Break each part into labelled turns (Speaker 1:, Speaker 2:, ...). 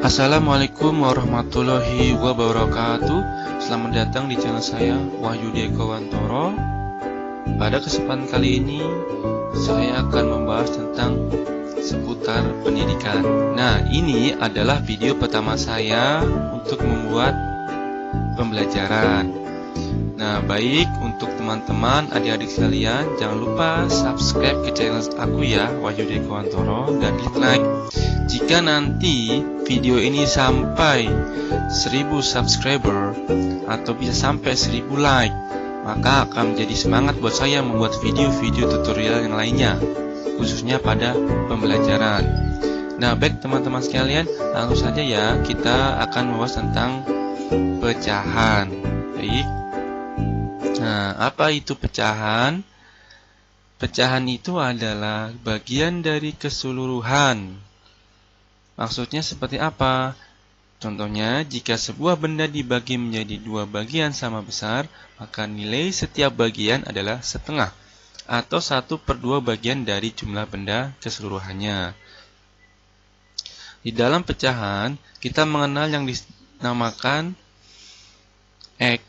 Speaker 1: Assalamualaikum warahmatullahi wabarakatuh. Selamat datang di channel saya, Wahyu Dekowantoro. Pada kesempatan kali ini saya akan membahas tentang seputar pendidikan. Nah, ini adalah video pertama saya untuk membuat pembelajaran. Nah, baik untuk teman-teman, adik-adik sekalian, jangan lupa subscribe ke channel aku ya, Wahyu Dekowantoro, dan klik like. Jika nanti video ini sampai 1000 subscriber atau bisa sampai 1000 like, maka akan menjadi semangat buat saya membuat video-video tutorial yang lainnya, khususnya pada pembelajaran. Nah, baik teman-teman sekalian, langsung saja ya, kita akan membahas tentang pecahan. Baik. Nah, apa itu pecahan? Pecahan itu adalah bagian dari keseluruhan. Maksudnya seperti apa? Contohnya, jika sebuah benda dibagi menjadi dua bagian sama besar, maka nilai setiap bagian adalah setengah, atau 1/2 bagian dari jumlah benda keseluruhannya. Di dalam pecahan, kita mengenal yang dinamakan X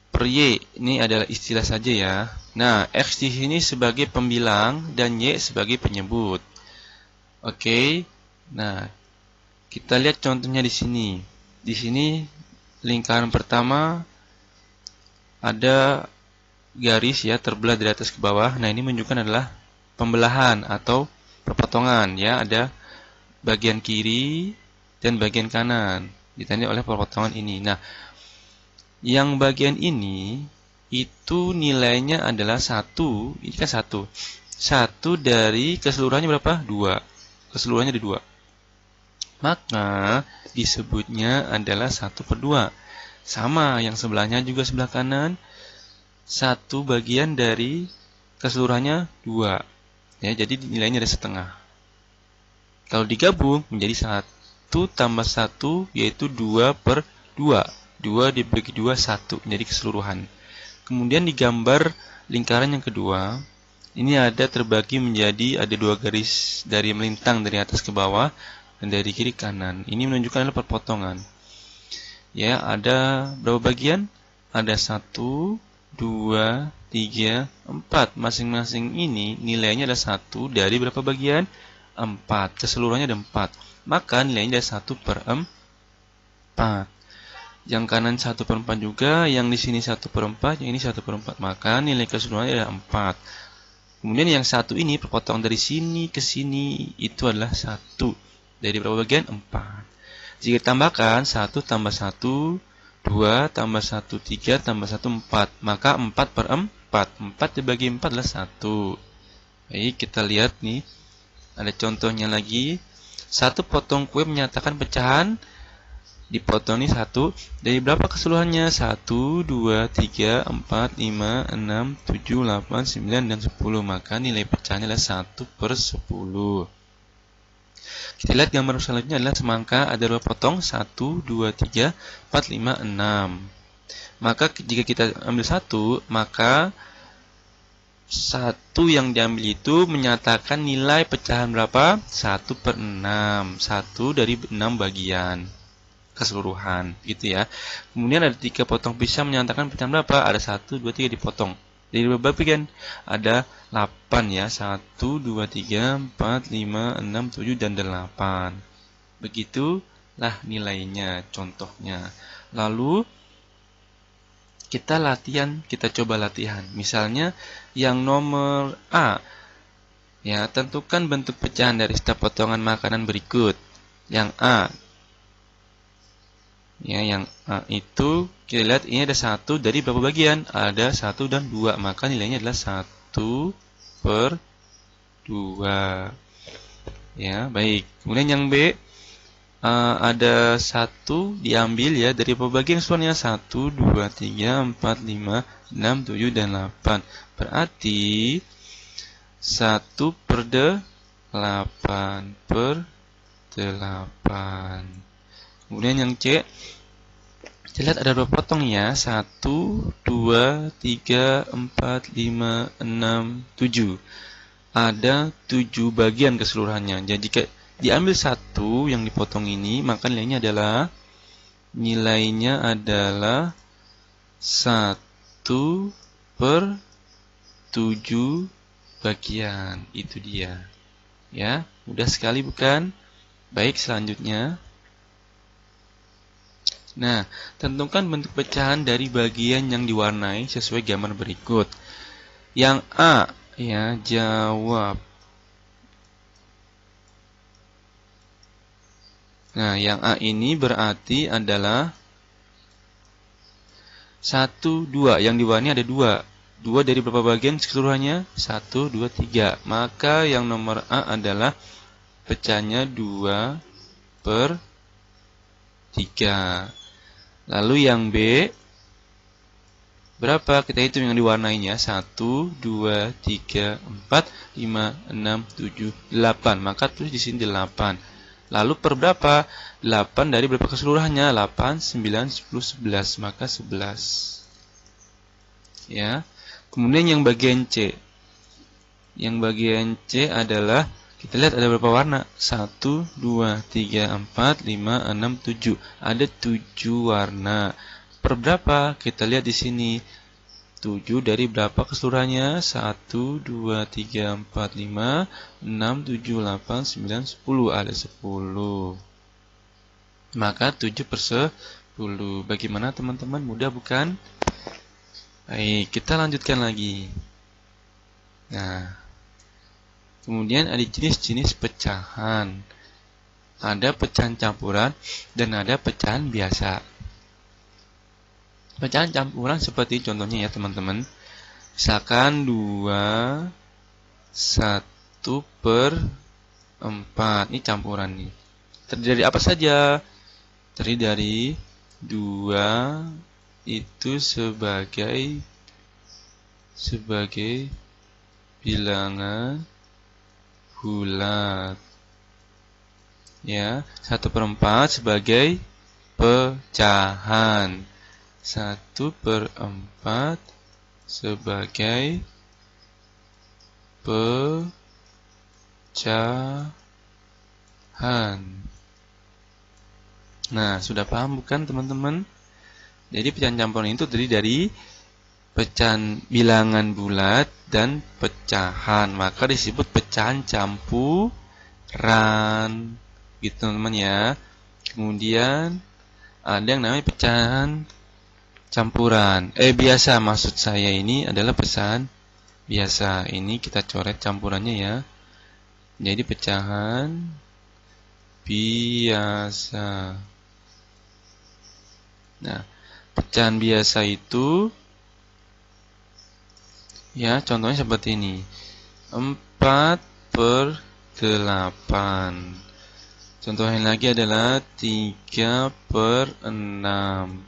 Speaker 1: per Y. Ini adalah istilah saja ya. Nah, X di sini sebagai pembilang dan Y sebagai penyebut. Oke. Nah, kita lihat contohnya di sini. Di sini lingkaran pertama ada garis ya, terbelah dari atas ke bawah. Nah, ini menunjukkan adalah pembelahan atau perpotongan ya. Ada bagian kiri dan bagian kanan ditandai oleh perpotongan ini. Nah, yang bagian ini itu nilainya adalah 1. Ini kan 1. 1 dari keseluruhannya berapa? 2. Keseluruhannya ada 2. Maka disebutnya adalah 1/2. Sama, yang sebelahnya juga sebelah kanan. 1 bagian dari keseluruhannya 2. Ya, jadi nilainya ada setengah. Kalau digabung menjadi 1 tambah 1, yaitu 2/2. 2 dibagi 2, 1. Menjadi keseluruhan. Kemudian digambar lingkaran yang kedua. Ini ada terbagi menjadi ada 2 garis dari melintang dari atas ke bawah dan dari kiri kanan. Ini menunjukkan adalah perpotongan. Ya, ada berapa bagian? Ada 1, 2, 3, 4. Masing-masing ini nilainya adalah 1 dari berapa bagian? 4. Keseluruhannya ada 4. Maka nilainya ada 1/4. Yang kanan 1/4 juga, yang di sini 1/4, yang ini 1/4. Maka nilai keseluruhannya ada 4. Kemudian yang 1 ini perpotongan dari sini ke sini itu adalah 1. Dari berapa bagian? 4. Jika ditambahkan 1 tambah 1, 2 tambah 1, 3 tambah 1, 4. Maka 4/4. 4 dibagi 4 adalah 1. Baik, kita lihat nih. Ada contohnya lagi. 1 potong kue menyatakan pecahan. Dipotong nih 1. Dari berapa keseluruhannya? 1, 2, 3, 4, 5, 6, 7, 8, 9, dan 10. Maka nilai pecahannya adalah 1/10. Kita lihat gambar selanjutnya adalah semangka. Ada 2 potong. 1, 2, 3, 4, 5, 6. Maka jika kita ambil 1, maka 1 yang diambil itu menyatakan nilai pecahan berapa? 1/6. 1 dari 6 bagian keseluruhan, gitu ya. Kemudian ada 3 potong pisang menyatakan pecahan berapa? Ada 1, 2, 3 dipotong. Dari berapa bagian? Ada 8 ya. 1, 2, 3, 4, 5, 6, 7, dan 8. Begitulah nilainya, contohnya. Lalu kita coba latihan. Misalnya yang nomor A. Ya, tentukan bentuk pecahan dari setiap potongan makanan berikut. Yang A. Ya, yang A itu kita lihat ini ada 1 dari berapa bagian? Ada 1 dan 2. Maka nilainya adalah 1/2. Ya, baik. Kemudian yang B, ada 1 diambil ya dari berapa bagian keseluruhannya? 1, 2, 3, 4, 5, 6, 7, dan 8. Berarti 1/8/8. Kemudian yang C, kita lihat ada 2 potong ya. 1, 2, 3, 4, 5, 6, 7. Ada 7 bagian keseluruhannya. Jadi diambil 1 yang dipotong ini, maka nilainya adalah 1/7 bagian. Itu dia. Ya, mudah sekali bukan? Baik, selanjutnya. Nah, tentukan bentuk pecahan dari bagian yang diwarnai sesuai gambar berikut. Yang A, ya, jawab. Nah, yang A ini berarti adalah 1, 2. Yang diwarnai ada 2. 2 dari berapa bagian keseluruhannya? 1, 2, 3. Maka yang nomor A adalah pecahnya 2/3. Lalu yang B, berapa? Kita hitung yang diwarnainya. 1, 2, 3, 4, 5, 6, 7, 8. Maka tulis di sini 8. Lalu per berapa? 8 dari berapa keseluruhannya? 8, 9, 10, 11. Maka 11. Ya. Kemudian yang bagian C. Yang bagian C adalah, kita lihat ada berapa warna? 1, 2, 3, 4, 5, 6, 7. Ada 7 warna. Per berapa? Kita lihat di sini. 7 dari berapa keseluruhannya? 1, 2, 3, 4, 5, 6, 7, 8, 9, 10. Ada 10. Maka 7/10. Bagaimana teman-teman? Mudah bukan? Baik, kita lanjutkan lagi. Nah, kemudian ada jenis-jenis pecahan. Ada pecahan campuran dan ada pecahan biasa. Pecahan campuran seperti contohnya ya teman-teman. Misalkan 2, 1/4. Ini campuran nih. Terdiri dari apa saja? Terdiri dari 2 itu sebagai bilangan bulat. Ya, 1/4 sebagai pecahan. 1/4 sebagai pecahan. Nah, sudah paham bukan teman-teman? Jadi pecahan campuran itu terdiri dari pecahan bilangan bulat dan pecahan. Maka disebut pecahan campuran. Gitu teman-teman ya. Kemudian ada yang namanya pecahan campuran. Biasa, maksud saya ini adalah pecahan biasa. Ini kita coret campurannya ya. Jadi pecahan biasa. Nah, pecahan biasa itu ya contohnya seperti ini. 4/8. Contoh yang lagi adalah 3/6.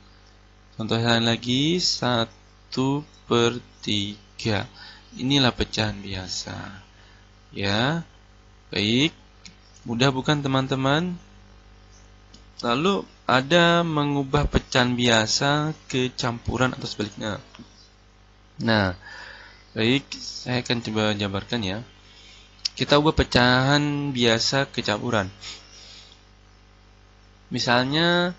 Speaker 1: Contoh yang lagi 1/3. Inilah pecahan biasa. Ya. Baik. Mudah bukan teman-teman? Lalu ada mengubah pecahan biasa ke campuran atau sebaliknya. Nah, baik, saya akan coba jabarkan ya. Kita ubah pecahan biasa ke campuran. Misalnya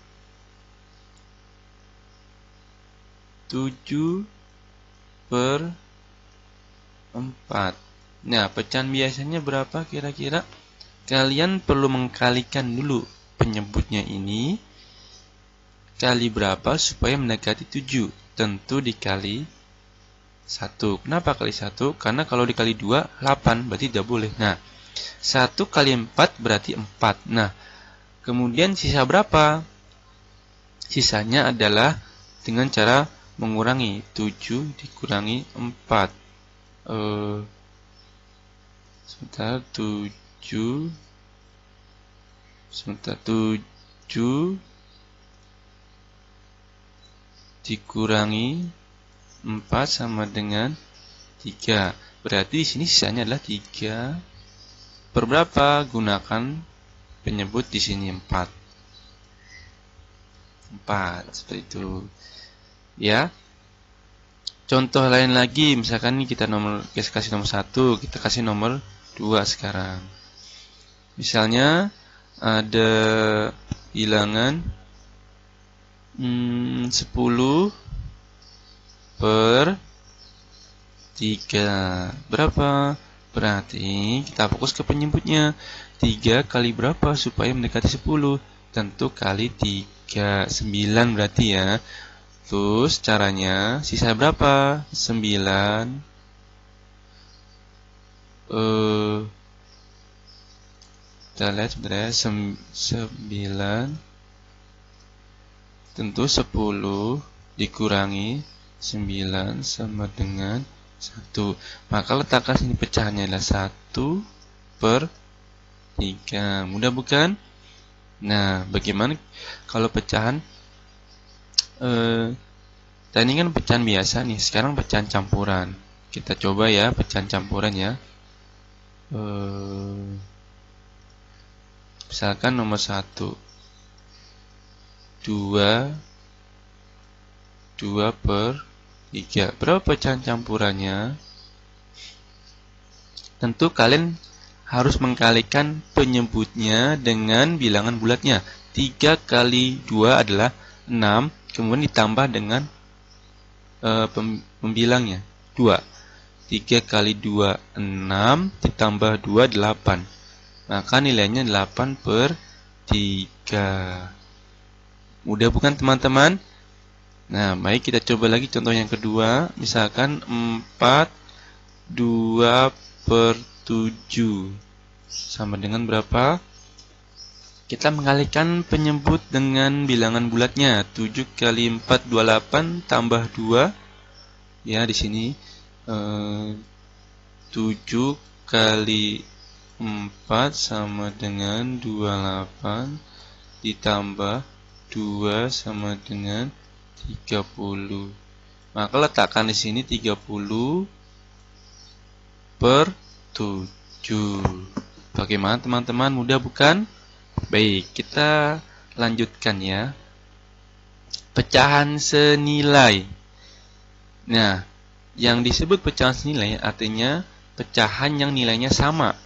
Speaker 1: 7/4. Nah, pecahan biasanya berapa kira-kira? Kalian perlu mengkalikan dulu penyebutnya ini kali berapa supaya mendekati 7. Tentu dikali 1. Kenapa kali 1? Karena kalau dikali 2, 8. Berarti tidak boleh. Nah, 1 kali 4 berarti 4. Nah, kemudian sisa berapa? Sisanya adalah dengan cara mengurangi. 7 dikurangi 4. Sebentar, 7 dikurangi 4 sama dengan 3. Berarti di sini sisanya adalah 3. Per berapa? Gunakan penyebut di sini 4. 4 seperti itu. Ya. Contoh lain lagi, misalkan ini kita kasih nomor 1, kita kasih nomor 2 sekarang. Misalnya ada bilangan 10 per 3. Berapa? Berarti kita fokus ke penyebutnya. 3 kali berapa supaya mendekati 10? Tentu kali 3. 9 berarti ya. Terus caranya sisa berapa? 9. Kita lihat sebenarnya 9. Tentu 10 dikurangi 9 sama dengan 1. Maka letakkan sini pecahannya adalah 1 per 3. Mudah bukan? Nah, bagaimana kalau pecahan? Tadi kan pecahan biasa nih, sekarang pecahan campuran. Kita coba ya pecahan campuran ya. Misalkan nomor 1. 2 per 3. Berapa pecahan campurannya? Tentu kalian harus mengkalikan penyebutnya dengan bilangan bulatnya. 3 kali 2 adalah 6, kemudian ditambah dengan pembilangnya 2. 3 kali 2 6, ditambah 2 8. Maka nilainya 8 per 3. Mudah bukan teman-teman? Nah, baik, kita coba lagi contoh yang kedua. Misalkan 4 2 per 7 sama dengan berapa? Kita mengalikan penyebut dengan bilangan bulatnya. 7 kali 4 28 tambah 2. Ya, di sini 7 kali 4 sama dengan 28 ditambah 2 sama dengan 30. Maka letakkan di sini 30 per 7. Bagaimana teman-teman? Mudah bukan? Baik, kita lanjutkan ya. Pecahan senilai. Nah, yang disebut pecahan senilai artinya pecahan yang nilainya sama.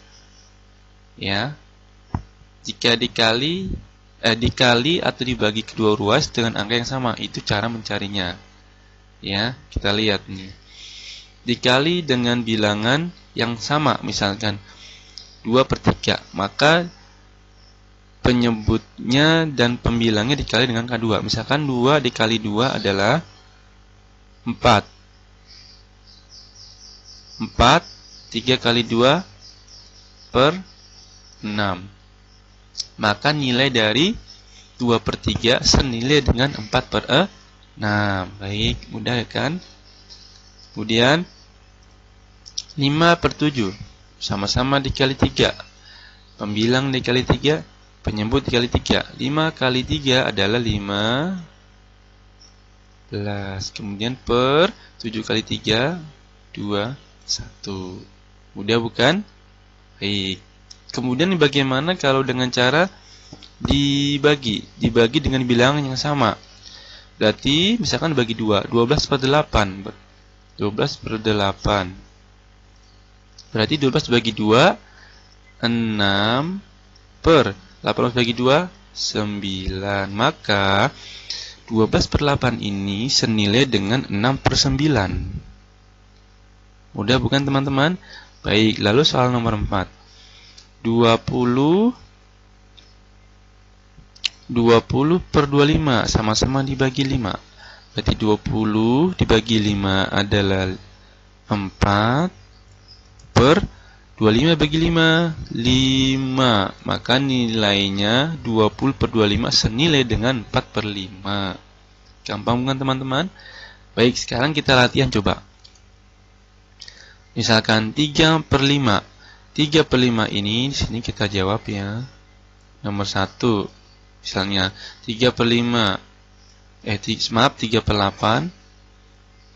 Speaker 1: Ya. Jika dikali atau dibagi kedua ruas dengan angka yang sama, itu cara mencarinya. Ya, kita lihat nih. Dikali dengan bilangan yang sama, misalkan 2 per 3, maka penyebutnya dan pembilangnya dikali dengan angka 2. Misalkan 2 dikali 2 adalah 4. 4, 3 kali 2 per 6. Maka nilai dari 2 per 3 senilai dengan 4 per 6. Baik, mudah kan? Kemudian 5 per 7 sama-sama dikali 3. Pembilang dikali 3, penyebut dikali 3. 5 kali 3 adalah 15. Kemudian per 7 kali 3 2 1. Mudah bukan? Baik. Kemudian bagaimana kalau dengan cara dibagi dengan bilangan yang sama? Berarti misalkan bagi 2, 12 per 8. 12 per 8. Berarti 12 bagi 2 6 per 18 bagi 2 9. Maka 12 per 8 ini senilai dengan 6 per 9. Mudah bukan teman-teman? Baik, lalu soal nomor 4. 20 per 25 sama-sama dibagi 5. Berarti 20 dibagi 5 adalah 4 per 25 bagi 5 5. Maka nilainya 20 per 25 senilai dengan 4 per 5. Gampang bukan teman-teman? Baik, sekarang kita latihan coba. Misalkan 3 per 5. 3 per 5 ini di sini kita jawab ya. Nomor 1. Misalnya 3 per 5. 3 per 8.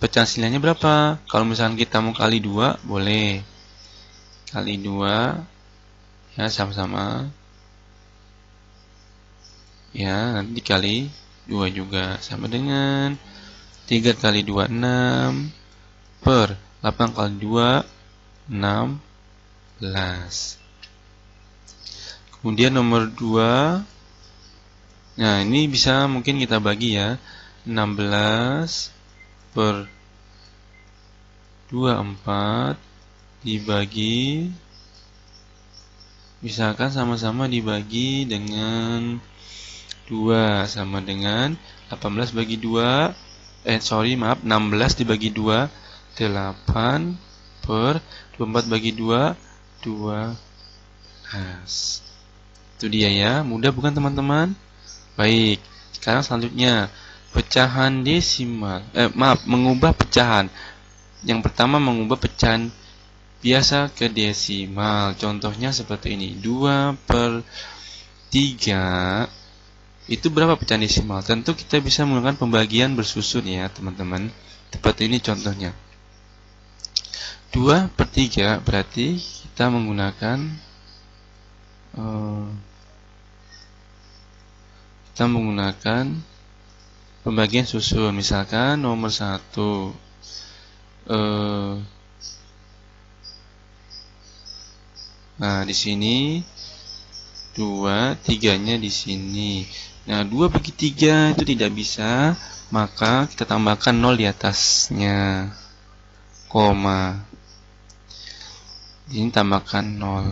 Speaker 1: Pecahan senilainya berapa? Kalau misalkan kita mau kali 2, boleh. Kali 2. Ya, sama-sama. Ya, nanti dikali 2 juga. Sama dengan 3 kali 2, 6. Per 8 kali 2, 16. Kemudian nomor 2. Nah, ini bisa mungkin kita bagi ya. 16 per 24 dibagi, misalkan sama-sama dibagi dengan 2, sama dengan 18 bagi 2, 16 dibagi 2, 8 per 24 bagi 2, 12. Itu dia ya, mudah bukan teman-teman? Baik, sekarang selanjutnya pecahan desimal. Mengubah pecahan. Yang pertama, mengubah pecahan biasa ke desimal. Contohnya seperti ini. 2 per 3 itu berapa pecahan desimal? Tentu kita bisa menggunakan pembagian bersusun ya teman-teman. Seperti ini contohnya. 2 per 3 berarti kita menggunakan pembagian susun. Misalkan nomor 1 nah di sini 2, 3-nya di sini. Nah, 2 bagi 3 itu tidak bisa, maka kita tambahkan 0 di atasnya, koma. Ini tambahkan 0.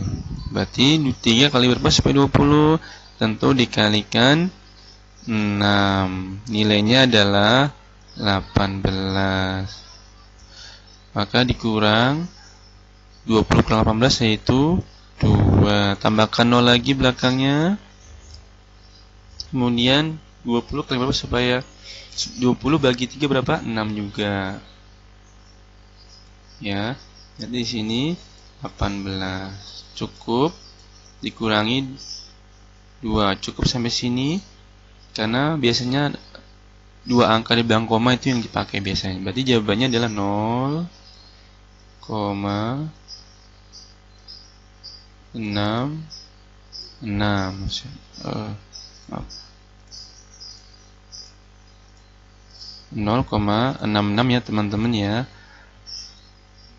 Speaker 1: Berarti 3 kali berapa supaya 20? Tentu dikalikan 6. Nilainya adalah 18. Maka dikurang 20 kurang 18 yaitu 2. Tambahkan 0 lagi belakangnya. Kemudian 20 kali berapa supaya 20 bagi 3 berapa? 6 juga. Ya. Jadi di sini 18. Cukup dikurangi 2. Cukup sampai sini. Karena biasanya 2 angka di belakang koma itu yang dipakai biasanya. Berarti jawabannya adalah 0, 0,66 ya teman-teman ya.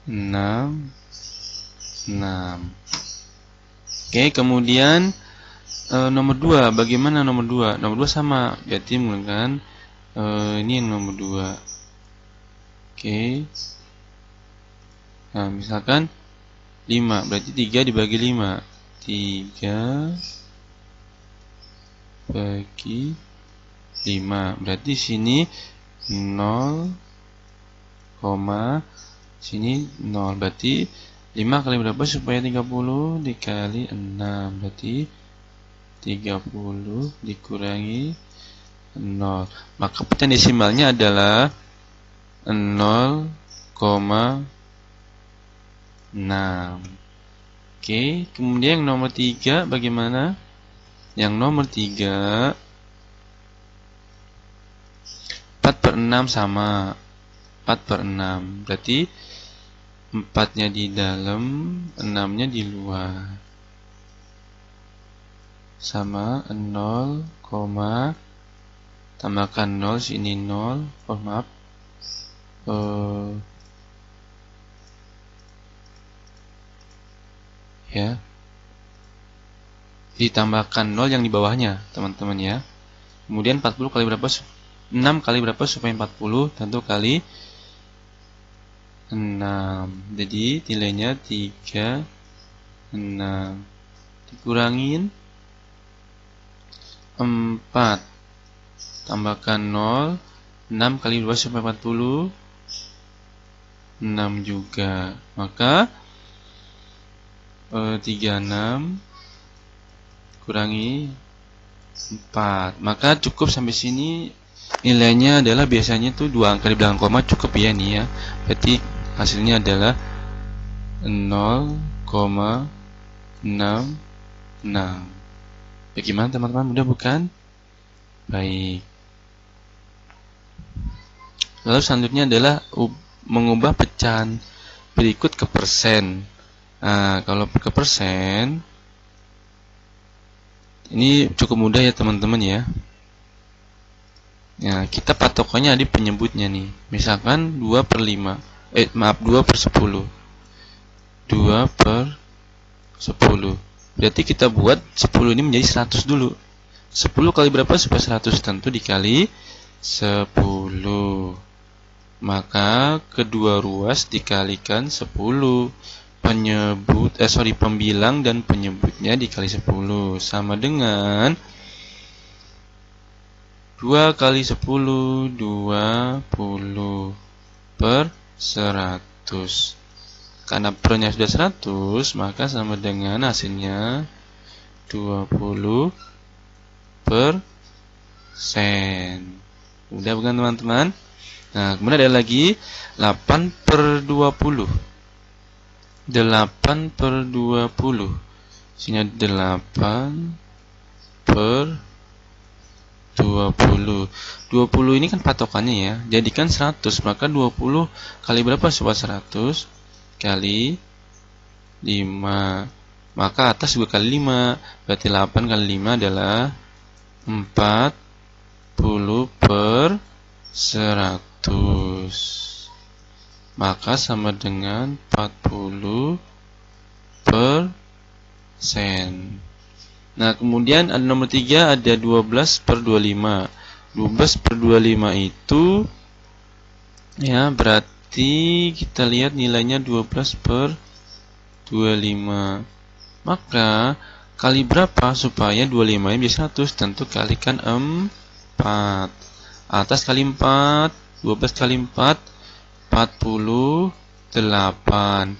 Speaker 1: 66. Oke, kemudian nomor 2, bagaimana nomor 2? Nomor 2 sama, berarti menggunakan ini yang nomor 2. Oke. Nah, misalkan 5, berarti 3 dibagi 5. 3 bagi 5. Berarti sini 0, sini 0. Berarti 5 kali berapa supaya 30? Dikali 6. Berarti 30 dikurangi 0. Maka pecahan desimalnya adalah 0,6. Oke, kemudian yang nomor 3 bagaimana? Yang nomor 3 4 per 6 sama 4 per 6. Berarti 4-nya di dalam, 6-nya di luar. Sama 0, tambahkan 0, sini 0. Maaf. Ya. Ditambahkan 0 yang di bawahnya, teman-teman ya. Kemudian 40 kali berapa? 6 kali berapa supaya 40? Tentu kali 6. Jadi nilainya 36. Dikurangin 4. Tambahkan 0. 6 kali 2 supaya 40. 6 juga. Maka 36 kurangi 4. Maka cukup sampai sini. Nilainya adalah biasanya tuh 2 angka di belakang koma cukup ya nih ya. Berarti hasilnya adalah 0,66. Bagaimana teman-teman, mudah bukan? Baik. Lalu selanjutnya adalah mengubah pecahan berikut ke persen. Nah, kalau ke persen ini cukup mudah ya teman-teman ya. Nah, kita patokannya di penyebutnya nih. Misalkan 2 per 5. 2 per 10. 2 per 10. Berarti kita buat 10 ini menjadi 100 dulu. 10 kali berapa supaya 100? Tentu dikali 10. Maka kedua ruas dikalikan 10. Pembilang dan penyebutnya dikali 10 sama dengan 2 kali 10, 20 per 100. Karena pernya sudah 100, maka sama dengan hasilnya 20 per sen. Udah bukan teman-teman? Nah, kemudian ada lagi 8 per 20. 8 per 20. Sini 8 per 20. 20 ini kan patokannya ya. Jadikan 100, maka 20 kali berapa sobat? 100 kali 5. Maka atas 2 kali 5. Berarti 8 kali 5 adalah 40 per 100. Maka sama dengan 40 per sen. Nah, kemudian ada nomor 3, ada 12 per 25. 12 per 25 itu ya berarti kita lihat nilainya 12 per 25. Maka kali berapa supaya 25 ini bisa 100? Tentu kalikan 4. Atas kali 4, 12 kali 4, 48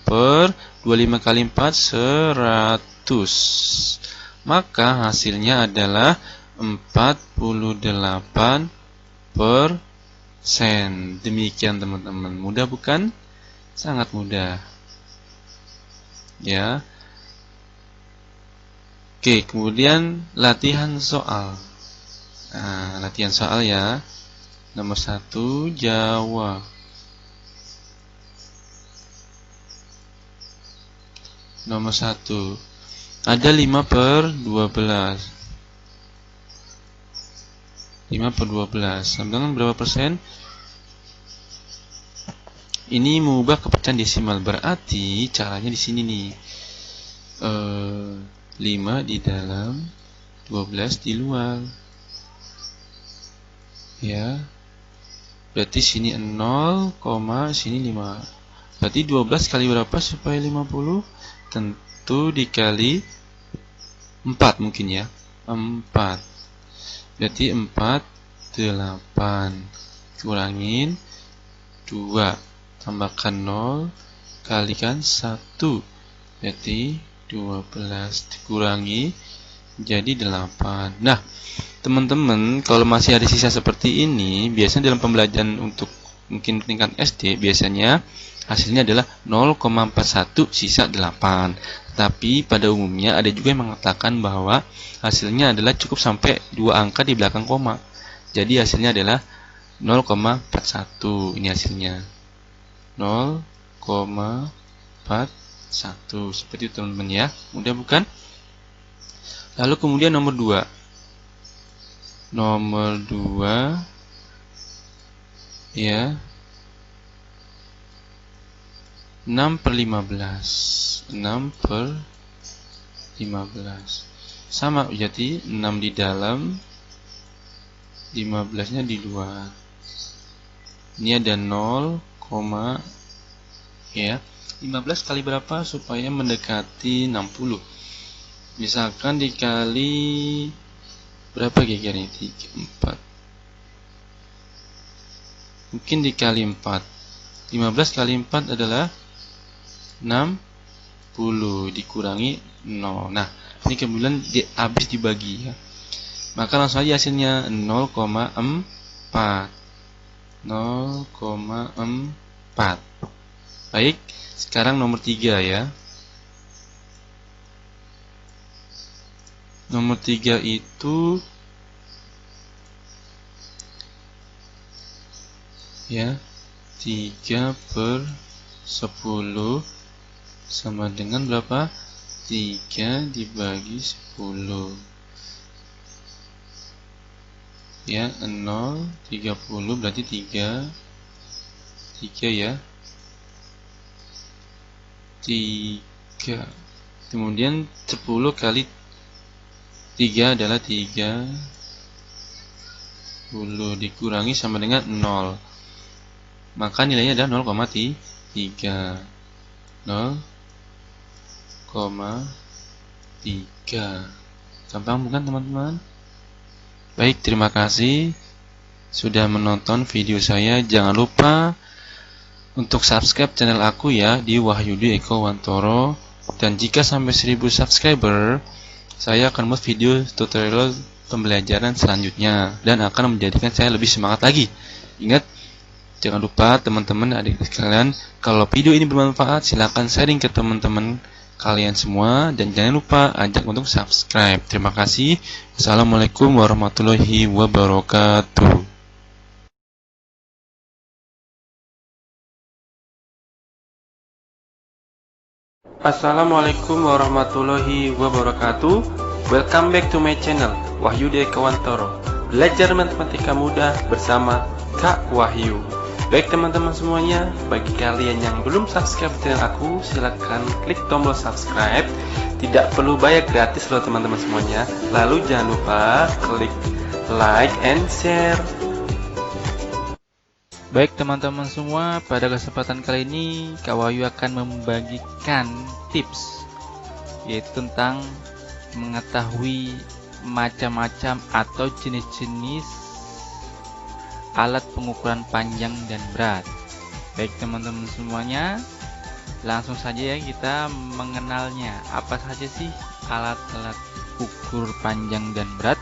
Speaker 1: per 25 kali 4, 100. Maka hasilnya adalah 48 per sen. Demikian teman-teman. Mudah bukan? Sangat mudah. Ya. Oke, kemudian latihan soal. Nah, latihan soal ya. Nomor 1, Jawa. Nomor 1. Ada 5 per 12. 5 per 12. Sama dengan berapa persen? Ini mengubah ke pecahan desimal. Berarti caranya di sini nih. 5 di dalam, 12 di luar. Ya. Berarti sini 0, sini 5. Berarti 12 kali berapa supaya 50? Tentu dikali 4 mungkin ya. 4. Berarti 4, 8. Kurangin 2. Tambahkan 0. Kalikan 1. Berarti 12 dikurangi jadi 8. Nah, teman-teman, kalau masih ada sisa seperti ini, biasanya dalam pembelajaran untuk mungkin tingkat SD, biasanya hasilnya adalah 0,41 sisa 8. Tapi pada umumnya ada juga yang mengatakan bahwa hasilnya adalah cukup sampai 2 angka di belakang koma. Jadi hasilnya adalah 0,41. Ini hasilnya 0,41. Seperti itu teman-teman ya. Mudah bukan? Lalu kemudian nomor 2. Nomor 2 ya. 6 per 15. 6 per 15. Sama, jadi 6 di dalam, 15-nya di luar. Ini ada 0, ya. 15 kali berapa supaya mendekati 60? Misalkan dikali berapa kira-kira ini? 3, 4. Mungkin dikali 4. 15 kali 4 adalah 60 dikurangi 0. Nah, ini kemudian habis dibagi ya. Maka langsung aja hasilnya 0,4. 0,4. Baik, sekarang nomor 3 ya. Nomor 3 itu ya 3 per 10 sama dengan berapa? 3 dibagi 10. Ya, 0, 30 berarti 3 ya. 3 Kemudian 10 kali 3 adalah 30 dikurangi sama dengan 0. Maka nilainya adalah 0,3. 0,3. Gampang bukan teman-teman? Baik, terima kasih sudah menonton video saya. Jangan lupa untuk subscribe channel aku ya di Wahyudi Eko Wantoro. Dan jika sampai 1000 subscriber, saya akan membuat video tutorial pembelajaran selanjutnya dan akan menjadikan saya lebih semangat lagi. Ingat, jangan lupa teman-teman adik sekalian, kalau video ini bermanfaat silahkan sharing ke teman-teman kalian semua dan jangan lupa ajak untuk subscribe. Terima kasih. Assalamualaikum warahmatullahi wabarakatuh. Assalamualaikum warahmatullahi wabarakatuh. Welcome back to my channel Wahyudi Eko Wantoro. Belajar matematika mudah bersama Kak Wahyu. Baik teman-teman semuanya, bagi kalian yang belum subscribe channel aku, silahkan klik tombol subscribe. Tidak perlu bayar, gratis loh teman-teman semuanya. Lalu jangan lupa klik like and share. Baik teman-teman semua, pada kesempatan kali ini Kak Wahyu akan membagikan tips, yaitu tentang mengetahui macam-macam atau jenis-jenis alat pengukuran panjang dan berat. Baik teman-teman semuanya, langsung saja ya kita mengenalnya. Apa saja sih alat-alat ukur panjang dan berat?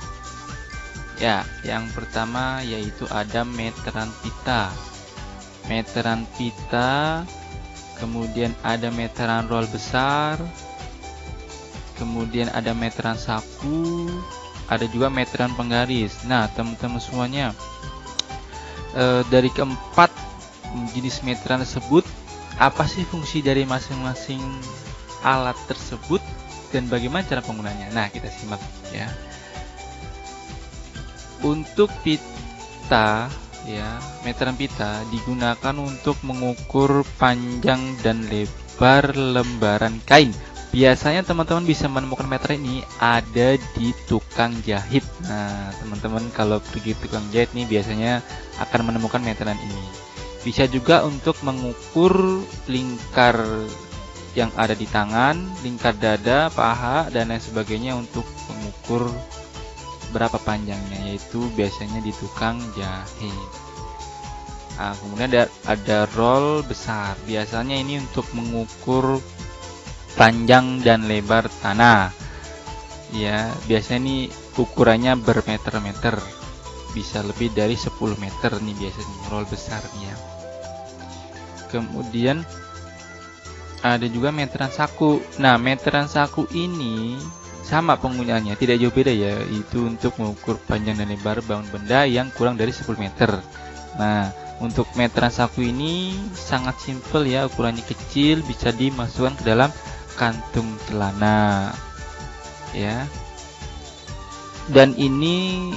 Speaker 1: Ya, yang pertama yaitu ada meteran pita. Meteran pita, kemudian ada meteran roll besar, kemudian ada meteran saku, ada juga meteran penggaris. Nah, teman-teman semuanya, dari keempat jenis meteran tersebut, apa sih fungsi dari masing-masing alat tersebut dan bagaimana cara penggunanya? Nah, kita simak ya. Untuk pita ya, meteran pita digunakan untuk mengukur panjang dan lebar lembaran kain. Biasanya teman-teman bisa menemukan meteran ini ada di tukang jahit. Nah, teman-teman kalau pergi tukang jahit nih biasanya akan menemukan meteran ini. Bisa juga untuk mengukur lingkar yang ada di tangan, lingkar dada, paha, dan lain sebagainya untuk mengukur berapa panjangnya, yaitu biasanya di tukang jahit. Nah, kemudian ada roll besar. Biasanya ini untuk mengukur panjang dan lebar tanah. Ya, biasanya ini ukurannya bermeter-meter. Bisa lebih dari 10 meter nih biasanya roll besarnya. Kemudian ada juga meteran saku. Nah, meteran saku ini sama penggunaannya, tidak jauh beda ya, itu untuk mengukur panjang dan lebar bangun benda yang kurang dari 10 meter. Nah, untuk meteran saku ini sangat simpel ya, ukurannya kecil, bisa dimasukkan ke dalam kantung celana ya. Dan ini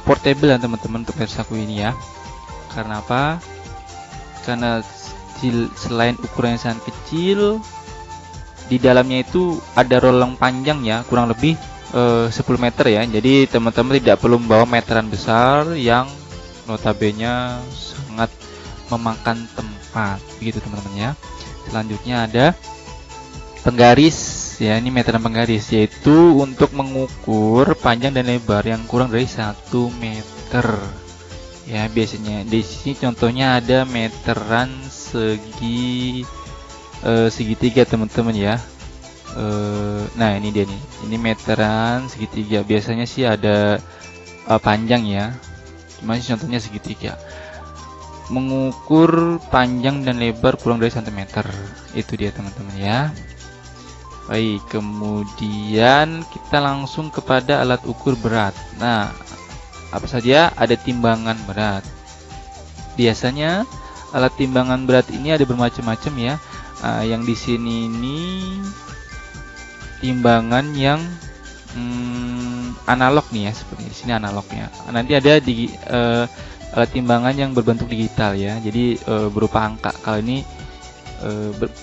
Speaker 1: portable ya teman-teman untuk meteran saku ini ya. Karena apa? Karena selain ukurannya sangat kecil, di dalamnya itu ada rolong panjang ya, kurang lebih 10 meter ya. Jadi teman-teman tidak perlu membawa meteran besar yang notabene sangat memakan tempat, begitu teman-teman ya. Selanjutnya ada penggaris ya, ini meteran penggaris, yaitu untuk mengukur panjang dan lebar yang kurang dari 1 meter ya. Biasanya di sini contohnya ada meteran segitiga teman-teman ya. Nah, ini dia nih, ini meteran segitiga. Biasanya sih ada panjang ya, cuma contohnya segitiga. Mengukur panjang dan lebar kurang dari 1 meter, itu dia teman-teman ya. Baik, kemudian kita langsung kepada alat ukur berat. Nah, apa saja? Ada timbangan berat. Biasanya alat timbangan berat ini ada bermacam-macam ya. Yang di sini ini timbangan yang analog nih ya, seperti di sini analognya. Nanti ada di alat timbangan yang berbentuk digital ya. Jadi berupa angka. Kalau ini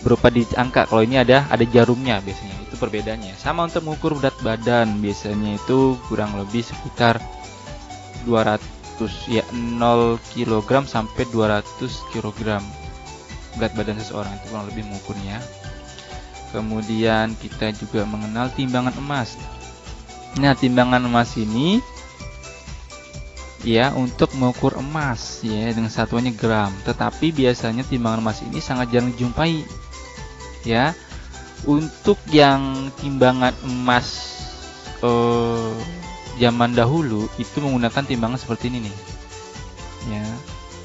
Speaker 2: berupa di angka. Kalau ini ada jarumnya biasanya. Itu perbedaannya. Sama untuk mengukur berat badan, biasanya itu kurang lebih sekitar 200 ya, 0 kg sampai 200 kg berat badan seseorang itu kurang lebih mengukurnya. Kemudian kita juga mengenal timbangan emas. Nah, timbangan emas ini ya untuk mengukur emas ya dengan satuannya gram. Tetapi biasanya timbangan emas ini sangat jarang dijumpai. Ya. Untuk yang timbangan emas zaman dahulu itu menggunakan timbangan seperti ini nih. Ya.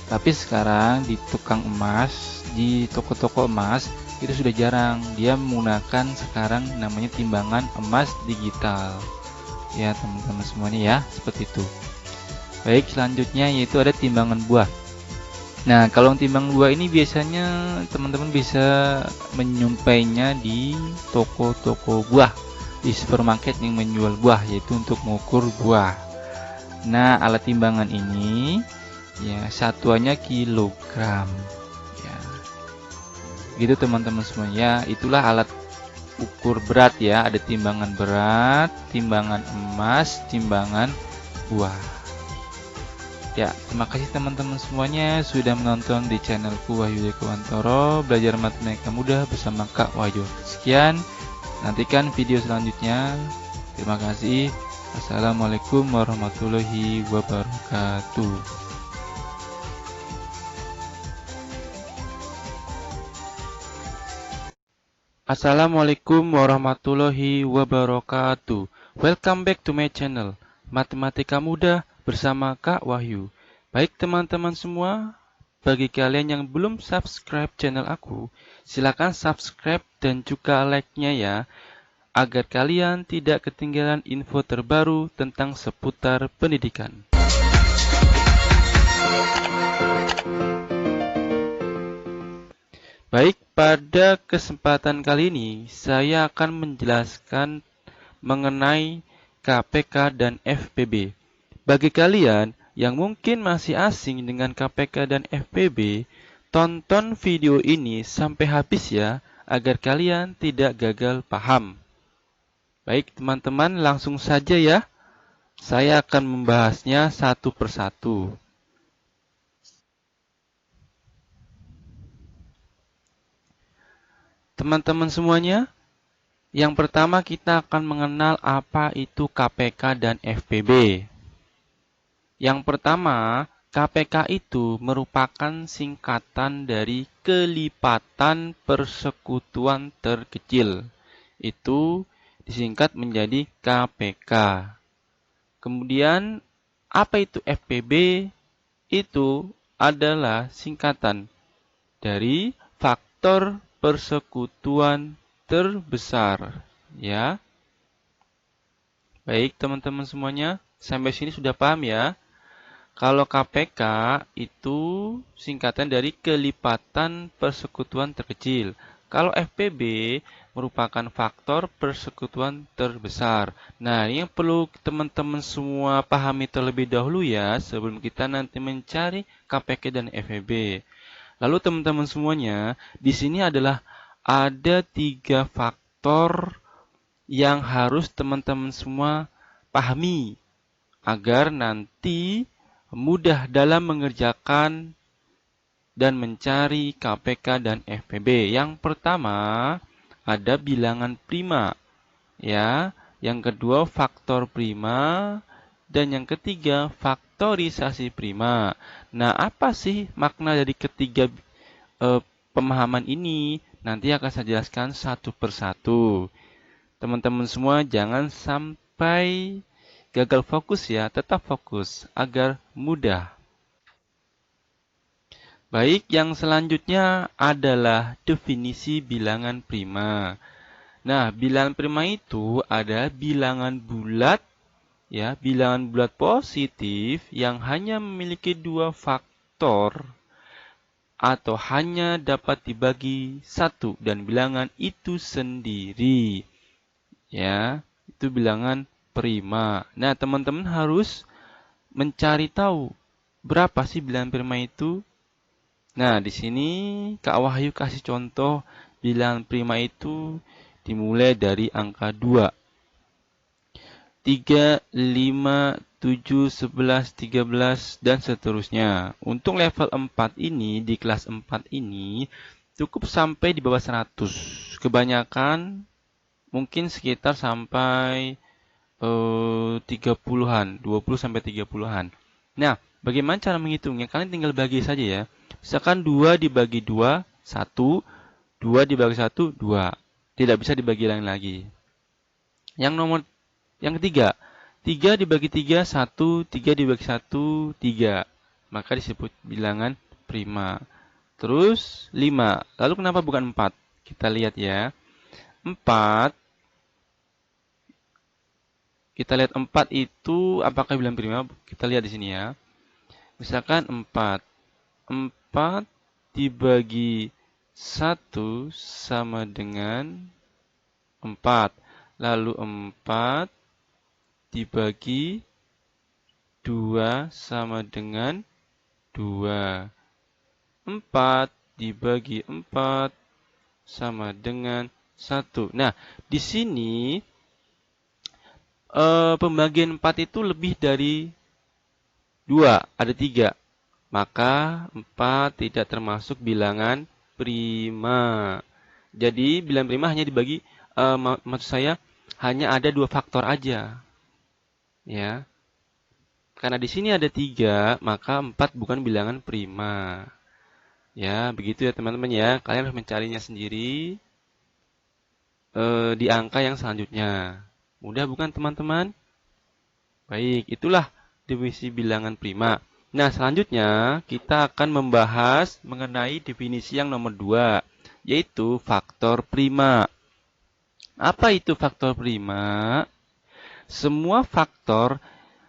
Speaker 2: Tapi sekarang di tukang emas, di toko-toko emas itu sudah jarang. Dia menggunakan sekarang namanya timbangan emas digital. Ya, teman-teman semuanya ya, seperti itu. Baik, selanjutnya yaitu ada timbangan buah. Nah, kalau timbang buah ini biasanya teman-teman bisa menyumpainya di toko-toko buah, di supermarket yang menjual buah, yaitu untuk mengukur buah. Nah, alat timbangan ini ya satuannya kilogram. Ya. Gitu teman-teman semuanya. Itulah alat ukur berat ya. Ada timbangan berat, timbangan emas, timbangan buah. Ya, terima kasih teman-teman semuanya sudah menonton di channelku Wahyu Dekowantoro, belajar matematika mudah bersama Kak Wahyu. Sekian, nantikan video selanjutnya. Terima kasih. Assalamualaikum warahmatullahi wabarakatuh. Assalamualaikum warahmatullahi wabarakatuh. Welcome back to my channel, Matematika Mudah bersama Kak Wahyu. Baik teman-teman semua, bagi kalian yang belum subscribe channel aku, silakan subscribe dan juga like-nya ya, agar kalian tidak ketinggalan info terbaru tentang seputar pendidikan. Baik, pada kesempatan kali ini saya akan menjelaskan mengenai KPK dan FPB. Bagi kalian yang mungkin masih asing dengan KPK dan FPB, tonton video ini sampai habis ya, agar kalian tidak gagal paham. Baik teman-teman, langsung saja ya. Saya akan membahasnya satu persatu. Teman-teman semuanya, yang pertama kita akan mengenal apa itu KPK dan FPB. Yang pertama, KPK itu merupakan singkatan dari kelipatan persekutuan terkecil. Itu disingkat menjadi KPK. Kemudian, apa itu FPB? Itu adalah singkatan dari faktor persekutuan terbesar. Ya. Baik, teman-teman semuanya, sampai sini sudah paham ya? Kalau KPK itu singkatan dari kelipatan persekutuan terkecil. Kalau FPB merupakan faktor persekutuan terbesar. Nah, ini yang perlu teman-teman semua pahami terlebih dahulu ya, sebelum kita nanti mencari KPK dan FPB. Lalu teman-teman semuanya, di sini adalah ada 3 faktor yang harus teman-teman semua pahami agar nanti mudah dalam mengerjakan dan mencari KPK dan FPB. Yang pertama ada bilangan prima, ya. Yang kedua faktor prima, dan yang ketiga faktorisasi prima. Nah, apa sih makna dari ketiga pemahaman ini? Nanti akan saya jelaskan satu persatu. Teman-teman semua jangan sampai gagal fokus ya, tetap fokus agar mudah. Baik, yang selanjutnya adalah definisi bilangan prima. Nah, bilangan prima itu ada bilangan bulat, ya, bilangan bulat positif yang hanya memiliki 2 faktor atau hanya dapat dibagi 1 dan bilangan itu sendiri. Ya, itu bilangan prima. Nah, teman-teman harus mencari tahu berapa sih bilangan prima itu. Nah, di sini Kak Wahyu kasih contoh bilangan prima itu dimulai dari angka 2. 3, 5, 7, 11, 13, dan seterusnya. Untuk level 4 ini, di kelas 4 ini, cukup sampai di bawah 100. Kebanyakan mungkin sekitar sampai 30-an, 20 sampai 30-an. Nah, bagaimana cara menghitungnya? Kalian tinggal bagi saja ya. Misalkan 2 dibagi 2, 1. 2 dibagi 1, 2. Tidak bisa dibagi lain lagi. Yang ketiga, 3 dibagi 3, 1. 3 dibagi 1, 3. Maka disebut bilangan prima. Terus 5. Lalu kenapa bukan 4? Kita lihat ya. 4. Kita lihat 4 itu apakah bilangan prima? Kita lihat di sini ya. Misalkan 4. 4 dibagi 1 sama dengan 4. Lalu 4 dibagi 2 sama dengan 2. 4 dibagi 4 sama dengan 1. Nah, di sini pembagian 4 itu lebih dari 2, ada 3. Maka 4 tidak termasuk bilangan prima. Jadi bilangan prima hanya dibagi, maksud saya hanya ada 2 faktor aja. Ya. Karena di sini ada 3, maka 4 bukan bilangan prima. Ya, begitu ya teman-teman ya. Kalian harus mencarinya sendiri di angka yang selanjutnya. Mudah bukan teman-teman? Baik, itulah definisi bilangan prima. Nah, selanjutnya kita akan membahas mengenai definisi yang nomor 2, yaitu faktor prima. Apa itu faktor prima? Semua faktor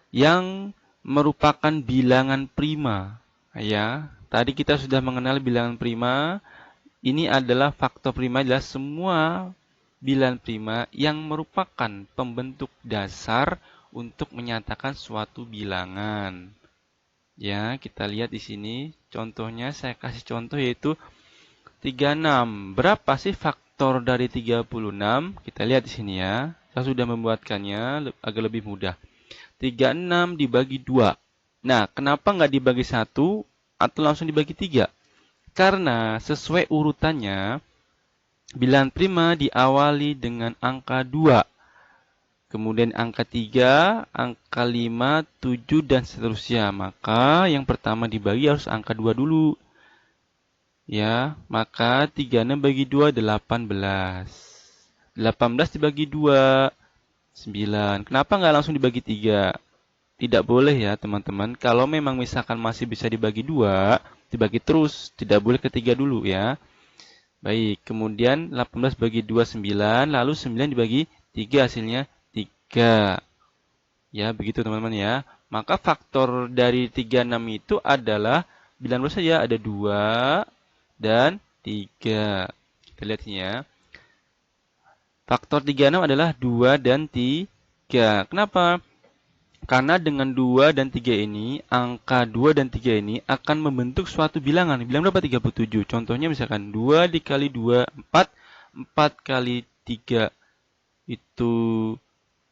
Speaker 2: yang merupakan bilangan prima. Ya, tadi kita sudah mengenal bilangan prima. Ini adalah faktor prima adalah semua bilangan prima yang merupakan pembentuk dasar untuk menyatakan suatu bilangan. Ya, kita lihat di sini contohnya, saya kasih contoh yaitu 36. Berapa sih faktor dari 36? Kita lihat di sini ya. Saya sudah membuatkannya agar lebih mudah. 36 dibagi 2. Nah, kenapa nggak dibagi 1 atau langsung dibagi 3? Karena sesuai urutannya, bilangan prima diawali dengan angka 2. Kemudian angka 3, angka 5, 7, dan seterusnya. Maka yang pertama dibagi harus angka 2 dulu. Ya, maka 36 bagi 2, 18. 18 dibagi 2, 9. Kenapa nggak langsung dibagi 3? Tidak boleh ya teman-teman. Kalau memang misalkan masih bisa dibagi 2, dibagi terus. Tidak boleh ke 3 dulu ya. Baik, kemudian 18 bagi 2, 9. Lalu 9 dibagi 3 hasilnya 3. Ya, begitu teman-teman ya. Maka faktor dari 36 itu adalah bilangan berapa saja? Ada 2 dan 3. Kita lihat sini ya. Faktor 36 adalah 2 dan 3. Kenapa? Karena dengan 2 dan 3 ini, angka 2 dan 3 ini akan membentuk suatu bilangan. Bilangan berapa? 37. Contohnya misalkan 2 dikali 2, 4. 4 kali 3 itu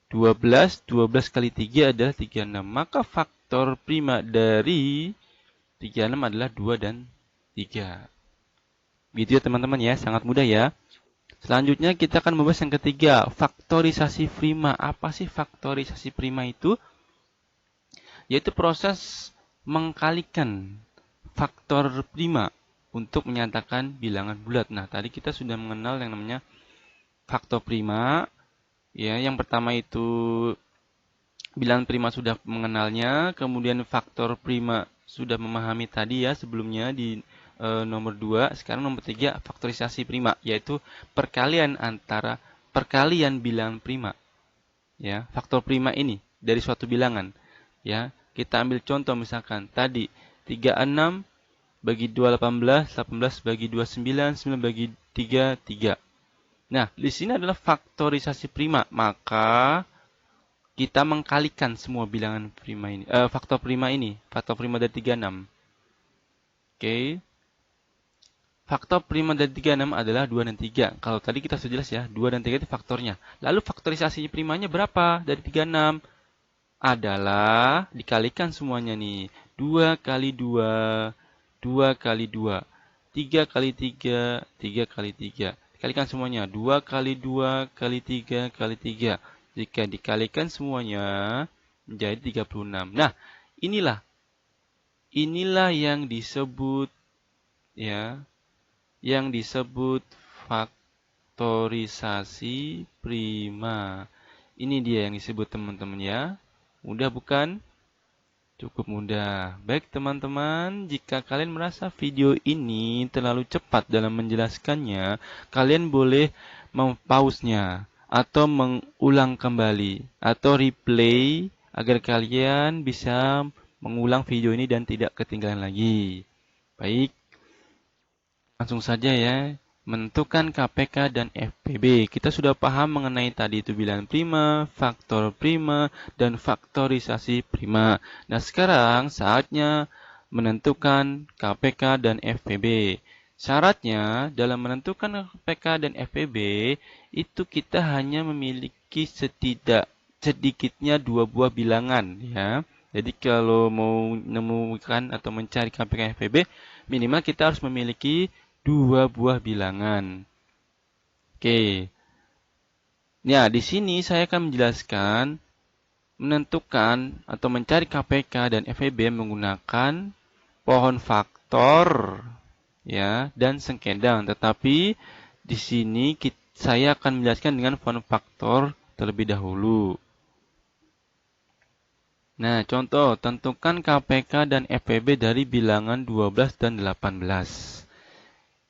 Speaker 2: 12. 12 kali 3 adalah 36. Maka faktor prima dari 36 adalah 2 dan 3. Gitu ya teman-teman ya, sangat mudah ya. Selanjutnya kita akan membahas yang ketiga, faktorisasi prima. Apa sih faktorisasi prima itu? Yaitu proses mengkalikan faktor prima untuk menyatakan bilangan bulat. Nah, tadi kita sudah mengenal yang namanya faktor prima. Ya, yang pertama itu bilangan prima sudah mengenalnya, kemudian faktor prima sudah memahami tadi ya sebelumnya di nomor 2. Sekarang nomor 3, faktorisasi prima, yaitu perkalian antara perkalian bilangan prima. Ya, faktor prima ini dari suatu bilangan. Ya, kita ambil contoh misalkan tadi 36 bagi 2, 18, 18 bagi 2, 9, 9 bagi 3, 3. Nah, di sini adalah faktorisasi prima, maka kita mengkalikan semua bilangan prima ini, faktor prima ini, faktor prima dari 36. Oke. faktor prima dari 36 adalah 2 dan 3. Kalau tadi kita sudah jelas ya, 2 dan 3 itu faktornya. Lalu faktorisasi primanya berapa dari 36? Adalah dikalikan semuanya nih. 2 kali 2, 2 kali 2, 3 kali 3, 3 kali 3. Dikalikan semuanya. 2 kali 2 kali 3 kali 3. Jika dikalikan semuanya menjadi 36. Nah, inilah yang disebut faktorisasi prima. Ini dia yang disebut teman-teman ya. Mudah bukan? Cukup mudah. Baik teman-teman, jika kalian merasa video ini terlalu cepat dalam menjelaskannya, kalian boleh mempause-nya atau mengulang kembali atau replay agar kalian bisa mengulang video ini dan tidak ketinggalan lagi. Baik, langsung saja ya. Menentukan KPK dan FPB. Kita sudah paham mengenai tadi itu bilangan prima, faktor prima, dan faktorisasi prima. Nah, sekarang saatnya menentukan KPK dan FPB. Syaratnya dalam menentukan KPK dan FPB itu kita hanya memiliki sedikitnya 2 buah bilangan ya. Jadi kalau mau menemukan atau mencari KPK dan FPB, minimal kita harus memiliki 2 buah bilangan. Oke. Nah, di sini saya akan menjelaskan menentukan atau mencari KPK dan FPB menggunakan pohon faktor ya dan sengkendang. Tetapi di sini saya akan menjelaskan dengan pohon faktor terlebih dahulu. Nah, contoh tentukan KPK dan FPB dari bilangan 12 dan 18.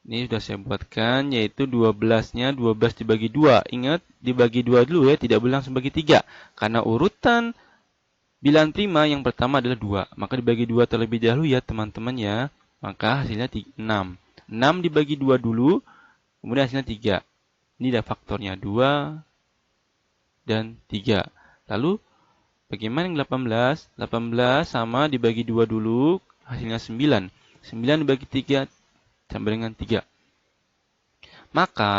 Speaker 2: Ini sudah saya buatkan, yaitu 12-nya 12 dibagi 2. Ingat, dibagi 2 dulu ya, tidak boleh langsung bagi 3. Karena urutan bilangan prima yang pertama adalah 2. Maka dibagi 2 terlebih dahulu ya teman-teman ya. Maka hasilnya 6. 6 dibagi 2 dulu, kemudian hasilnya 3. Ini adalah faktornya 2 dan 3. Lalu, bagaimana yang 18? 18 sama dibagi 2 dulu, hasilnya 9. 9 dibagi 3 sama dengan 3. Maka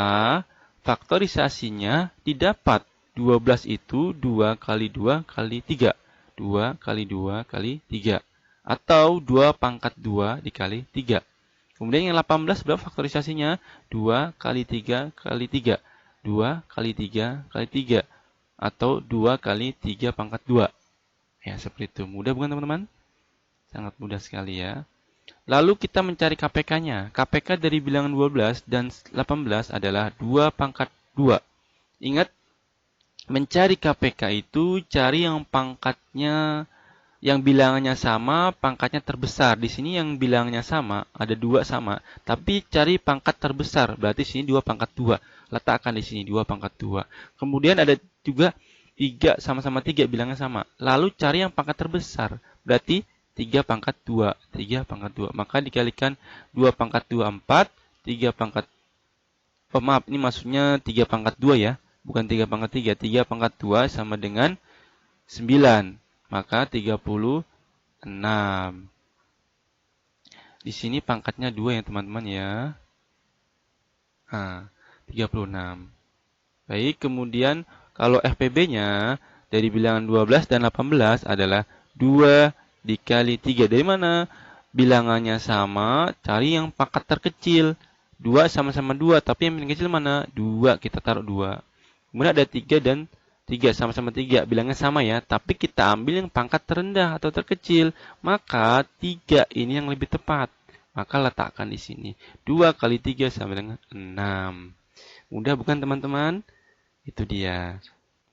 Speaker 2: faktorisasinya didapat 12 itu 2 kali 2 kali 3. 2 kali 2 kali 3. Atau 2 pangkat 2 dikali 3. Kemudian yang 18 berapa faktorisasinya? 2 kali 3 kali 3. 2 kali 3 kali 3. Atau 2 kali 3 pangkat 2. Ya, seperti itu. Mudah bukan teman-teman? Sangat mudah sekali ya. Lalu kita mencari KPK-nya. KPK dari bilangan 12 dan 18 adalah 2 pangkat 2. Ingat, mencari KPK itu cari yang pangkatnya, yang bilangannya sama, pangkatnya terbesar. Di sini yang bilangannya sama, ada 2 sama. Tapi cari pangkat terbesar, berarti sini 2 pangkat 2. Letakkan di sini 2 pangkat 2. Kemudian ada juga 3 sama-sama 3, bilangnya sama. Lalu cari yang pangkat terbesar, berarti 3 pangkat 2. 3 pangkat 2. Maka dikalikan 2 pangkat 2, 4. 3 pangkat... Oh maaf, ini maksudnya 3 pangkat 2 ya. Bukan 3 pangkat 3. 3 pangkat 2 sama dengan 9. Maka 36. Di sini pangkatnya 2 ya teman-teman ya. Nah, 36. Baik, kemudian kalau FPB-nya dari bilangan 12 dan 18 adalah 2 dikali 3. Dari mana? Bilangannya sama, cari yang pangkat terkecil. 2 sama-sama 2, tapi yang paling kecil mana? 2, kita taruh 2. Kemudian ada 3 dan 3 sama-sama 3. Bilangnya sama ya, tapi kita ambil yang pangkat terendah atau terkecil. Maka 3 ini yang lebih tepat. Maka letakkan di sini. 2 kali 3 sama dengan 6. Mudah bukan teman-teman? Itu dia.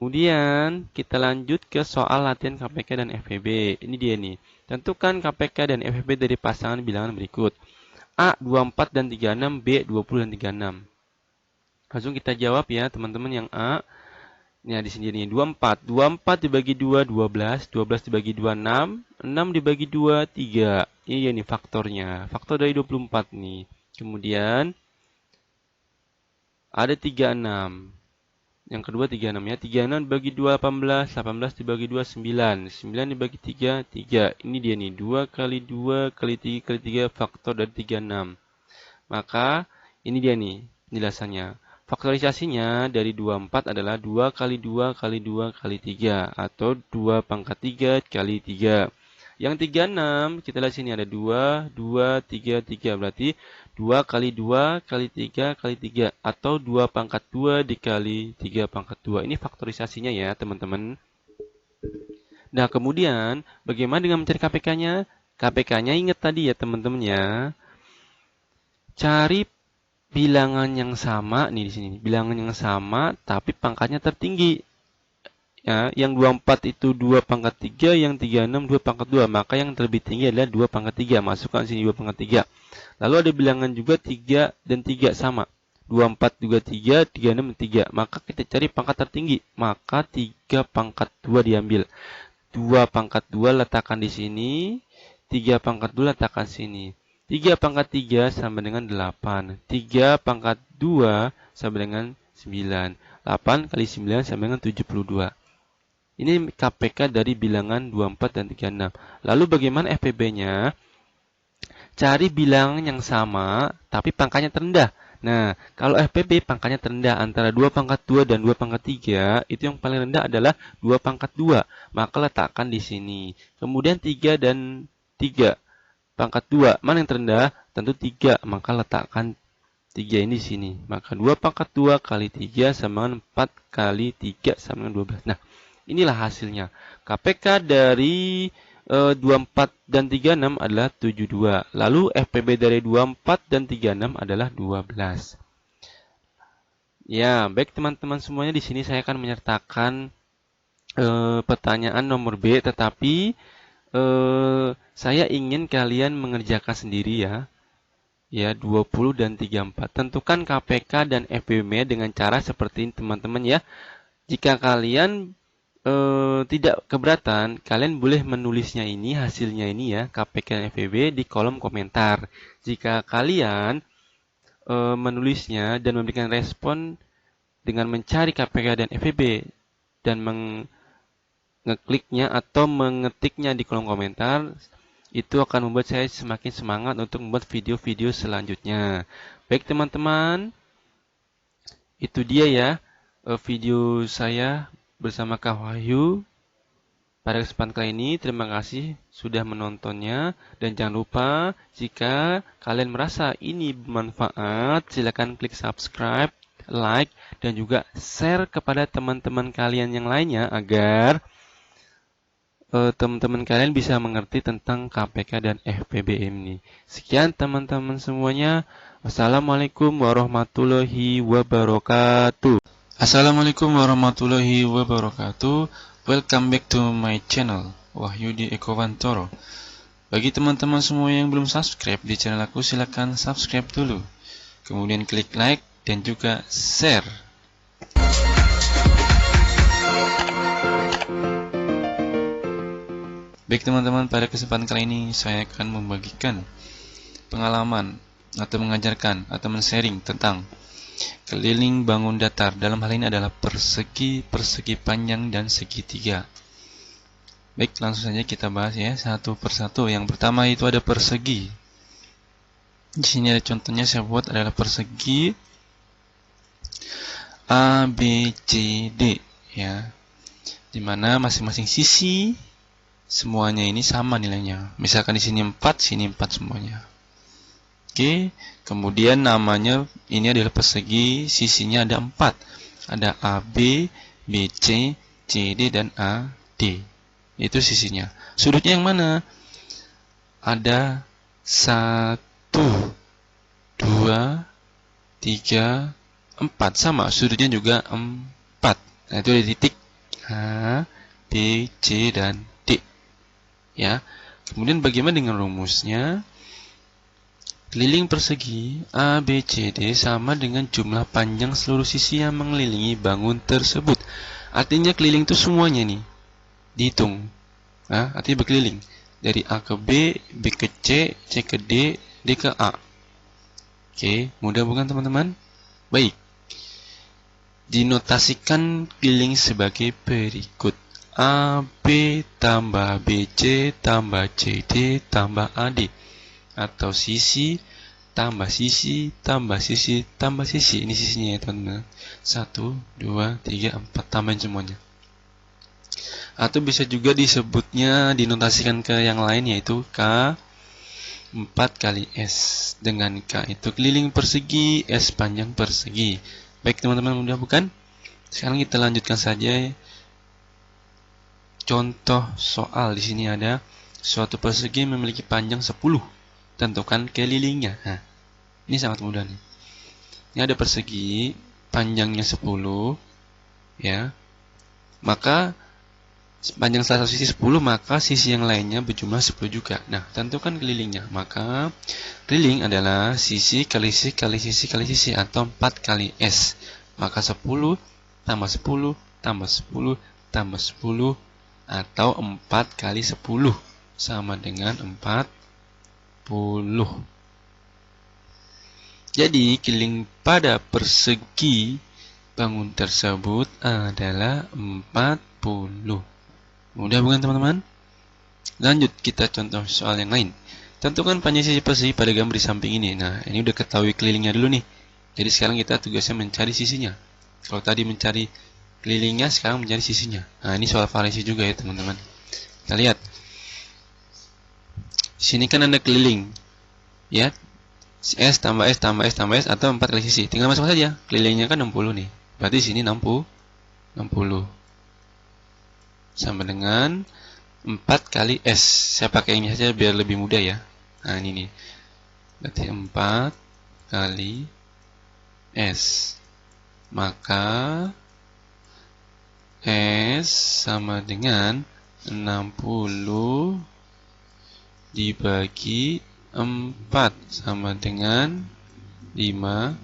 Speaker 2: Kemudian kita lanjut ke soal latihan KPK dan FPB. Ini dia nih. Tentukan KPK dan FPB dari pasangan bilangan berikut. A 24 dan 36, B 20 dan 36. Langsung kita jawab ya teman-teman yang A. Nah di sini nih 24. 24 dibagi 2 12, 12 dibagi 2 6, 6 dibagi 2 3. Ini ya nih faktornya. Faktor dari 24 nih. Kemudian ada 36. Yang kedua 36 ya. 36 dibagi 2 18, 18 dibagi 2 9, 9 dibagi 3 3. Ini dia nih 2 kali 2 kali 3 kali 3 faktor dari 36. Maka ini dia nih penjelasannya. Faktorisasinya dari 24 adalah 2 kali 2 kali 2 kali 3 atau 2 pangkat 3 kali 3. Yang 36 kita lihat sini ada 2, 2, 3, 3. Berarti 2 kali 2 kali 3 kali 3 atau 2 pangkat 2 dikali 3 pangkat 2. Ini faktorisasinya ya teman-teman. Nah kemudian bagaimana dengan mencari KPK-nya? KPK-nya ingat tadi ya teman-teman ya. Cari bilangan yang sama nih di sini. Bilangan yang sama tapi pangkatnya tertinggi. Ya, yang 24 itu 2 pangkat 3, yang 36 2 pangkat 2. Maka yang terlebih tinggi adalah 2 pangkat 3. Masukkan sini 2 pangkat 3. Lalu ada bilangan juga 3 dan 3 sama. 24 juga 3, 36 3. Maka kita cari pangkat tertinggi. Maka 3 pangkat 2 diambil. 2 pangkat 2 letakkan di sini. 3 pangkat 2 letakkan sini. 3 pangkat 3 sama dengan 8. 3 pangkat 2 sama dengan 9. 8 kali 9 sama dengan 72. Ini KPK dari bilangan 24 dan 36. Lalu bagaimana FPB-nya? Cari bilangan yang sama tapi pangkatnya terendah. Nah, kalau FPB pangkatnya terendah antara 2 pangkat 2 dan 2 pangkat 3, itu yang paling rendah adalah 2 pangkat 2. Maka letakkan di sini. Kemudian 3 dan 3. Pangkat 2, mana yang terendah? Tentu 3, maka letakkan 3 ini di sini. Maka 2 pangkat 2 kali 3 sama dengan 4 kali 3 sama dengan 12. Nah, inilah hasilnya. KPK dari 24 dan 36 adalah 72. Lalu FPB dari 24 dan 36 adalah 12. Ya, baik teman-teman semuanya, di sini saya akan menyertakan pertanyaan nomor B, tetapi saya ingin kalian mengerjakan sendiri ya. Ya, 20 dan 34. Tentukan KPK dan FPB dengan cara seperti ini teman-teman ya. Jika kalian tidak keberatan, kalian boleh menulisnya ini, hasilnya ini ya, KPK dan FPB di kolom komentar. Jika kalian menulisnya dan memberikan respon dengan mencari KPK dan FPB dan ngekliknya atau mengetiknya di kolom komentar, itu akan membuat saya semakin semangat untuk membuat video-video selanjutnya. Baik teman-teman, itu dia ya video saya bersama Kak Wahyu pada kesempatan kali ini. Terima kasih sudah menontonnya, dan jangan lupa jika kalian merasa ini bermanfaat, silakan klik subscribe, like, dan juga share kepada teman-teman kalian yang lainnya agar teman-teman kalian bisa mengerti tentang KPK dan FPB ini. Sekian teman-teman semuanya. Wassalamualaikum warahmatullahi wabarakatuh.
Speaker 1: Assalamualaikum warahmatullahi wabarakatuh. Welcome back to my channel, Wahyudi Ekowantoro. Bagi teman-teman semua yang belum subscribe di channel aku, silakan subscribe dulu. Kemudian klik like dan juga share. Baik teman-teman, pada kesempatan kali ini saya akan membagikan pengalaman atau mengajarkan atau men-sharing tentang keliling bangun datar. Dalam hal ini adalah persegi, persegi panjang, dan segitiga. Baik, langsung saja kita bahas ya satu persatu. Yang pertama itu ada persegi. Di sini ada contohnya, saya buat adalah persegi A, B, C, D ya. Dimana masing-masing sisi semuanya ini sama nilainya. Misalkan di sini 4, sini 4 semuanya. Oke, kemudian namanya ini adalah persegi, sisinya ada 4. Ada AB, BC, CD, dan AD. Itu sisinya. Sudutnya yang mana? Ada 1, 2, 3, 4. Sama, sudutnya juga 4. Nah, itu ada titik A, B, C, dan D. Ya. Kemudian bagaimana dengan rumusnya? Keliling persegi A, B, C, D sama dengan jumlah panjang seluruh sisi yang mengelilingi bangun tersebut. Artinya keliling itu semuanya nih dihitung. Nah, artinya berkeliling dari A ke B, B ke C, C ke D, D ke A. Oke, mudah bukan teman-teman? Baik. Dinotasikan keliling sebagai berikut. A, B tambah B, C tambah C, D tambah AD. Atau sisi tambah sisi, tambah sisi, tambah sisi. Ini sisinya ya teman-teman. 1, 2, 3, 4. Tambahin semuanya. Atau bisa juga disebutnya, dinotasikan ke yang lain, yaitu K 4 kali S. Dengan K itu keliling persegi, S panjang persegi. Baik teman-teman, mudah bukan? Sekarang kita lanjutkan saja contoh soal. Di sini ada suatu persegi memiliki panjang 10. Tentukan kelilingnya. Nah, ini sangat mudah nih. Ini ada persegi panjangnya 10, ya. Maka panjang salah satu sisi 10, maka sisi yang lainnya berjumlah 10 juga. Nah, tentukan kelilingnya. Maka keliling adalah sisi kali sisi kali sisi kali sisi, atau 4 kali S. Maka 10 tambah 10 tambah 10 tambah 10, atau 4 kali 10 sama dengan 40. Jadi keliling pada persegi bangun tersebut adalah 40. Mudah bukan teman-teman? Lanjut kita contoh soal yang lain. Tentukan panjang sisi persegi pada gambar di samping ini. Nah, ini udah ketahui kelilingnya dulu nih. Jadi sekarang kita tugasnya mencari sisinya. Kalau tadi mencari kelilingnya, sekarang mencari sisinya. Nah, ini soal variasi juga ya teman-teman. Kita lihat. Di sini kan ada keliling. Ya. S tambah S tambah S tambah S, atau 4 kali sisi. Tinggal masuk saja. Kelilingnya kan 60 nih. Berarti di sini 60. Sama dengan 4 kali S. Saya pakai ini saja biar lebih mudah ya. Nah, ini nih. Berarti 4 kali S. Maka S sama dengan 60 dibagi 4 sama dengan 15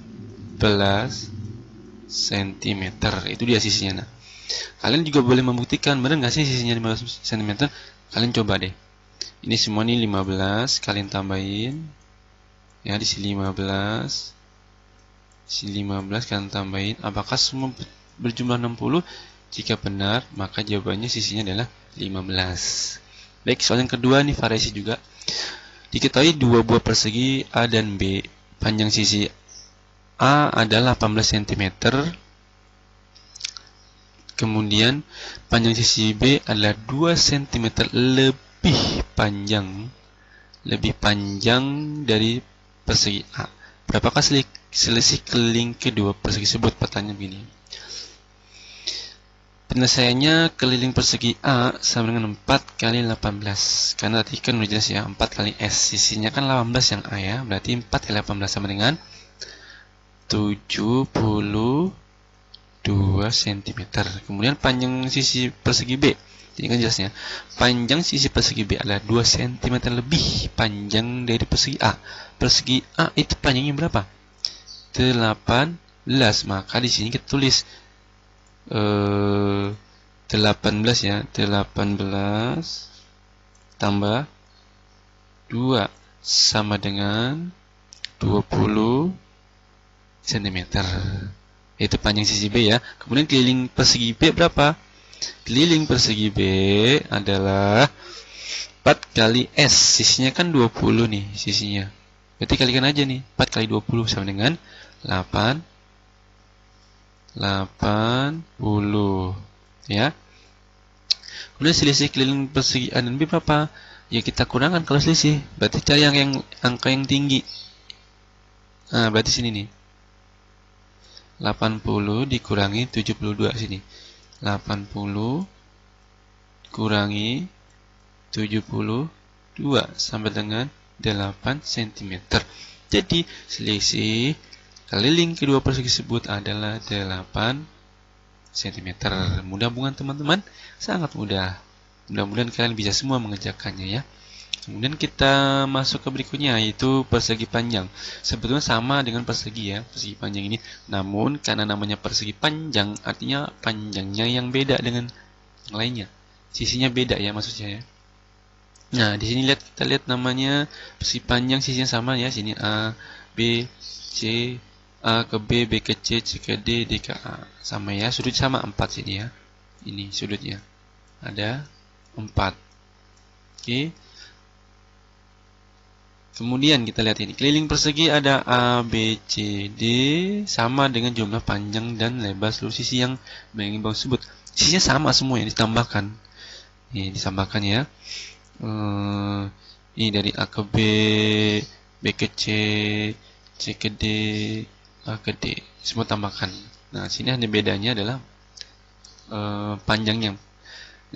Speaker 1: cm. Itu dia sisinya. Nah, kalian juga boleh membuktikan benar nggak sih sisinya 15 cm. Kalian coba deh. Ini semua nih 15, kalian tambahin. Ya, di sini 15. Di sini 15 kalian tambahin. Apakah semua berjumlah 60? Jika benar, maka jawabannya sisinya adalah 15. Baik, soal yang kedua nih variasi juga. Diketahui dua buah persegi A dan B. Panjang sisi A adalah 18 cm. Kemudian panjang sisi B adalah 2 cm lebih panjang dari persegi A. Berapakah selisih keliling kedua persegi tersebut? Pertanyaan begini. Penyelesaiannya, keliling persegi A sama dengan 4 kali 18. Karena tadi kan udah jelas ya, 4 kali S. Sisinya kan 18 yang A ya. Berarti 4 kali 18 sama dengan 72 cm. Kemudian panjang sisi persegi B. Jadi kan jelasnya, panjang sisi persegi B adalah 2 cm lebih panjang dari persegi A. Persegi A itu panjangnya berapa? 18. Maka di sini kita tulis 18 ya. 18 tambah 2 sama dengan 20 cm. Itu panjang sisi B ya. Kemudian keliling persegi B berapa? Keliling persegi B adalah 4 kali S. Sisinya kan 20 nih sisinya. Berarti kalikan aja nih. 4 kali 20 sama dengan 80 ya. Kemudian selisih keliling persegi A dan B berapa? Ya kita kurangkan kalau selisih. Berarti cari yang angka yang tinggi. Nah, berarti sini nih. 80 dikurangi 72 sini. 80 kurangi 72 sampai dengan 8 cm. Jadi selisih keliling kedua persegi tersebut adalah 8 cm. Mudah bukan teman-teman? Sangat mudah. Mudah-mudahan kalian bisa semua mengerjakannya ya. Kemudian kita masuk ke berikutnya, yaitu persegi panjang. Sebetulnya sama dengan persegi ya, persegi panjang ini. Namun karena namanya persegi panjang, artinya panjangnya yang beda dengan yang lainnya. Sisinya beda ya maksudnya ya. Nah, di sini kita lihat namanya persegi panjang, sisinya sama ya. Sini A, B, C, A ke B, B ke C, C ke D, D ke A. Sama ya, sudut sama 4 sini ya. Ini sudutnya. Ada 4. Oke. Kemudian kita lihat ini, keliling persegi ada A, B, C, D sama dengan jumlah panjang dan lebar seluruh sisi yang mengimbang tersebut. Sisinya sama semua yang ditambahkan. Ini ditambahkan ya. Ini dari A ke B, B ke C, C ke D, A ke D. Semua tambahkan. Nah, sini hanya bedanya adalah panjangnya.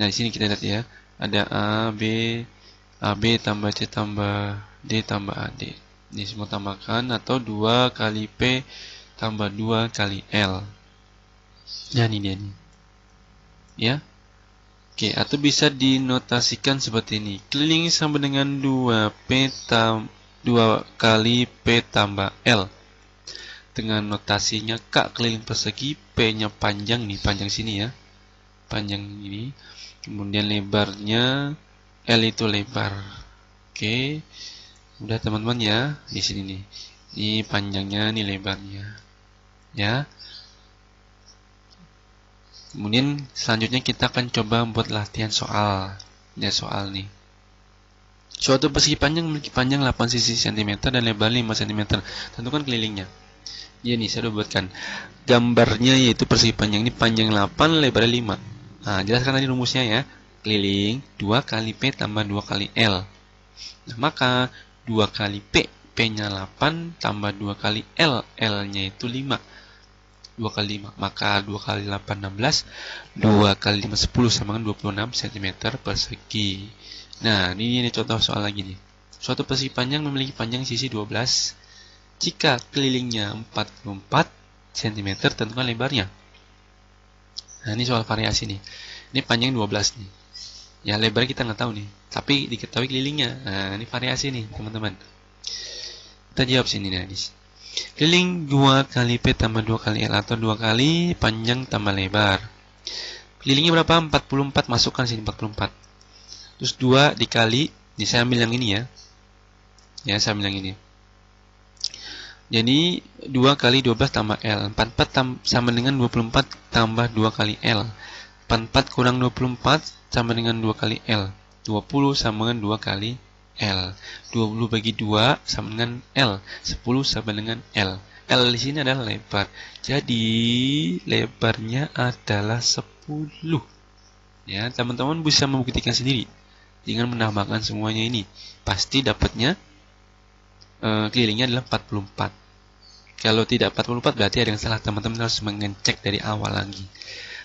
Speaker 1: Nah, di sini kita lihat ya, ada A, B tambah C tambah D tambah AD. Ini semua tambahkan, atau 2 kali P tambah 2 kali L. Nah, ini dia nih. Ya. Oke, atau bisa dinotasikan seperti ini. Keliling sama dengan 2 kali P tambah L. Dengan notasinya K keliling persegi, P-nya panjang nih, panjang sini ya. Panjang ini. Kemudian lebarnya L itu lebar. Oke. Udah teman-teman ya, di sini nih. Ini panjangnya, ini lebarnya. Ya. Kemudian selanjutnya kita akan coba buat latihan soal. Ya, soal nih. Suatu persegi panjang memiliki panjang 8 sisi cm dan lebar 5 cm. Tentukan kelilingnya. Ya nih, saya udah buatkan. Gambarnya yaitu persegi panjang ini panjang 8, lebar 5. Nah, jelaskan tadi rumusnya ya. Keliling 2 kali P tambah 2 kali L. Nah, maka 2 kali P, P-nya 8 tambah 2 kali L, L-nya itu 5. 2 kali 5, maka 2 kali 8 16, 2 kali 5 10 sama dengan 26 cm persegi. Nah, ini contoh soal lagi nih. Suatu persegi panjang memiliki panjang sisi 12. Jika kelilingnya 44 cm, tentukan lebarnya. Nah, ini soal variasi nih. Ini panjang 12 nih. Ya, lebar kita nggak tahu nih, tapi diketahui kelilingnya. Nah, ini variasi nih, teman-teman. Kita jawab sini nih. Keliling 2 kali P tambah 2 kali L, atau 2 kali panjang tambah lebar. Kelilingnya berapa? 44, masukkan sini 44. Terus 2 dikali, ini saya ambil yang ini ya. Ya, saya ambil yang ini. Jadi 2 kali 12 tambah L. 44 sama dengan 24 tambah 2 kali L. 44 kurang 24 sama dengan 2 kali L. 20 sama dengan 2 kali L. 20 bagi 2 sama dengan L. 10 sama dengan L. L di sini adalah lebar. Jadi lebarnya adalah 10. Ya, teman-teman bisa membuktikan sendiri dengan menambahkan semuanya ini. Pasti dapatnya kelilingnya adalah 44. Kalau tidak 44 berarti ada yang salah. Teman-teman harus mengecek dari awal lagi.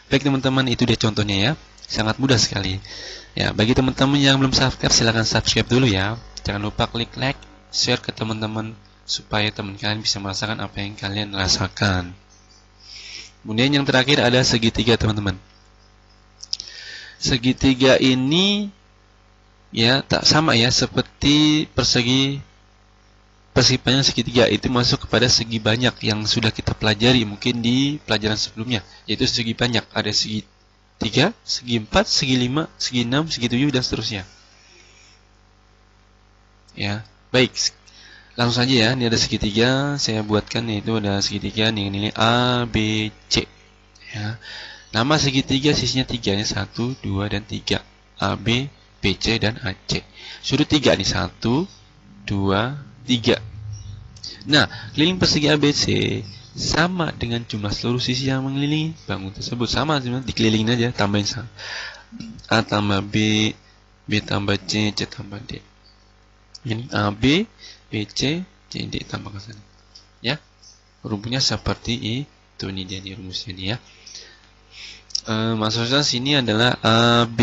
Speaker 1: Baik teman-teman, itu dia contohnya ya. Sangat mudah sekali. Ya, bagi teman-teman yang belum subscribe, silahkan subscribe dulu ya. Jangan lupa klik like, share ke teman-teman supaya teman kalian bisa merasakan apa yang kalian rasakan. Kemudian yang terakhir ada segitiga teman-teman. Segitiga ini ya tak sama ya seperti persegi panjang segitiga, itu masuk kepada segi banyak yang sudah kita pelajari mungkin di pelajaran sebelumnya, yaitu segi banyak. Ada segi 3, segi 4, segi 5, segi 6, segi 7 dan seterusnya. Ya, baik. Langsung saja ya, ini ada segitiga, saya buatkan yaitu ada segitiga dengan nilai A, B, C. Ya. Nama segitiga sisinya 3 nya 1, 2 dan 3. A, B, B, C dan AC. Sudut 3 nih 1, 2, 3. Nah, keliling persegi ABC sama dengan jumlah seluruh sisi yang mengelilingi bangun tersebut. Sama, dikelilingin aja, tambahin sama. A tambah B, B tambah C, C tambah D. Ini A, B, B, C, C, D tambah ke sana. Ya, rumusnya seperti itu. Ini dia rumusnya nih ya. Maksudnya sini adalah A, B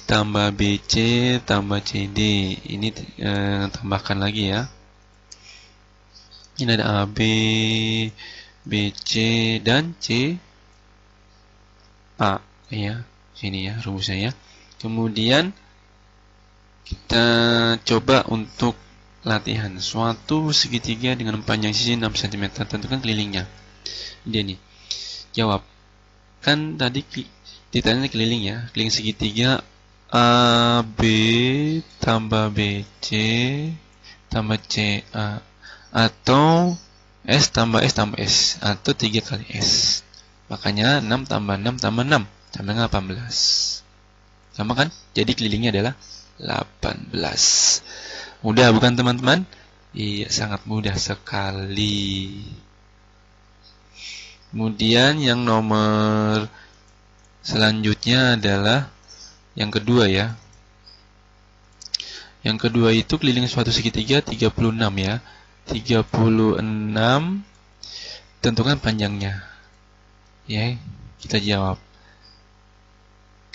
Speaker 1: tambah B, C tambah C, D. Ini tambahkan lagi ya. Ini ada A, B, B, C, dan C, A. Ya, sini ya rumusnya ya. Kemudian kita coba untuk latihan. Suatu segitiga dengan panjang sisi 6 cm. Tentukan kelilingnya. Ini nih. Jawab. Kan tadi ditanya keliling ya. Keliling segitiga A, B, tambah B, C, tambah C, A. Atau S tambah S tambah S, atau 3 kali S. Makanya 6 tambah 6 tambah 6 sama dengan 18. Sama kan? Jadi kelilingnya adalah 18. Mudah bukan teman-teman? Iya, sangat mudah sekali. Kemudian yang nomor selanjutnya adalah yang kedua ya. Yang kedua itu keliling suatu segitiga 36 ya. 36, tentukan panjangnya. Ya, kita jawab.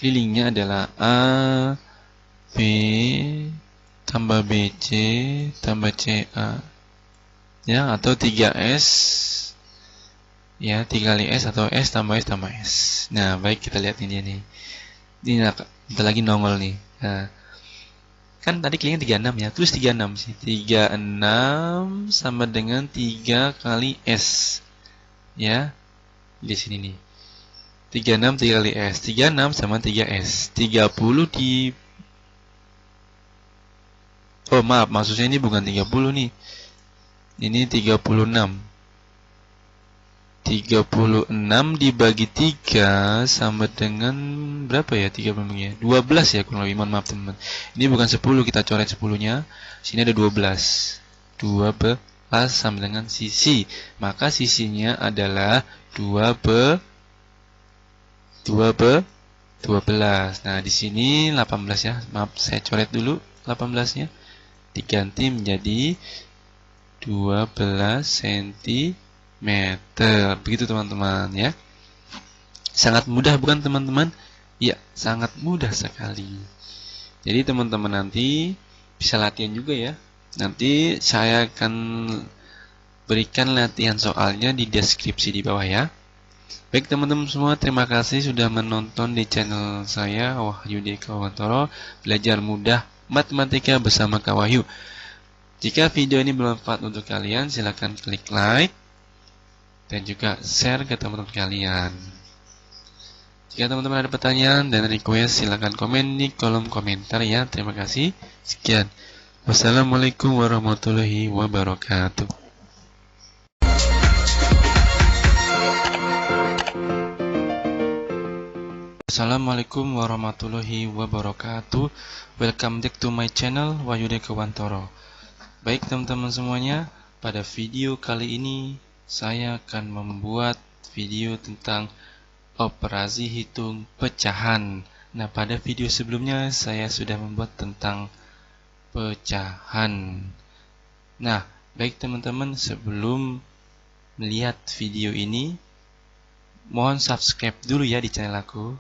Speaker 1: Kelilingnya adalah A, B, tambah BC, tambah CA. Ya, atau 3S. Ya, 3 kali S atau S tambah S tambah S. Nah, baik, kita lihat ini nih. Ini bentar lagi nongol nih. Nah, kan tadi kelilingnya 36 ya. Terus 36 sih. 36 sama dengan 3 kali S. Ya, di sini nih. 36 3 kali S. 36 sama 3S. 30 di... Oh maaf, maksudnya ini bukan 30 nih. Ini 36. 36 dibagi 3 sama dengan berapa ya? 30 12 ya kurang lebih. Mohon maaf teman-teman. Ini bukan 10, kita coret 10-nya. Sini ada 12. 12 sama dengan sisi. Maka sisinya adalah 12. Nah, di sini 18 ya. Maaf, saya coret dulu 18-nya. Diganti menjadi 12 cm. Begitu teman-teman ya. Sangat mudah bukan teman-teman? Ya, sangat mudah sekali. Jadi teman-teman nanti bisa latihan juga ya. Nanti saya akan berikan latihan soalnya di deskripsi di bawah ya. Baik teman-teman semua, terima kasih sudah menonton di channel saya Wahyu Dekawantoro, belajar mudah matematika bersama Kak Wahyu. Jika video ini bermanfaat untuk kalian, silakan klik like dan juga share ke teman-teman kalian. Jika teman-teman ada pertanyaan dan request, silakan komen di kolom komentar ya. Terima kasih. Sekian. Wassalamualaikum warahmatullahi wabarakatuh. Assalamualaikum warahmatullahi wabarakatuh. Welcome back to my channel Wahyu Dekawantoro. Baik teman-teman semuanya, pada video kali ini saya akan membuat video tentang operasi hitung pecahan. Nah, pada video sebelumnya saya sudah membuat tentang pecahan. Nah, baik teman-teman, sebelum melihat video ini, mohon subscribe dulu ya di channel aku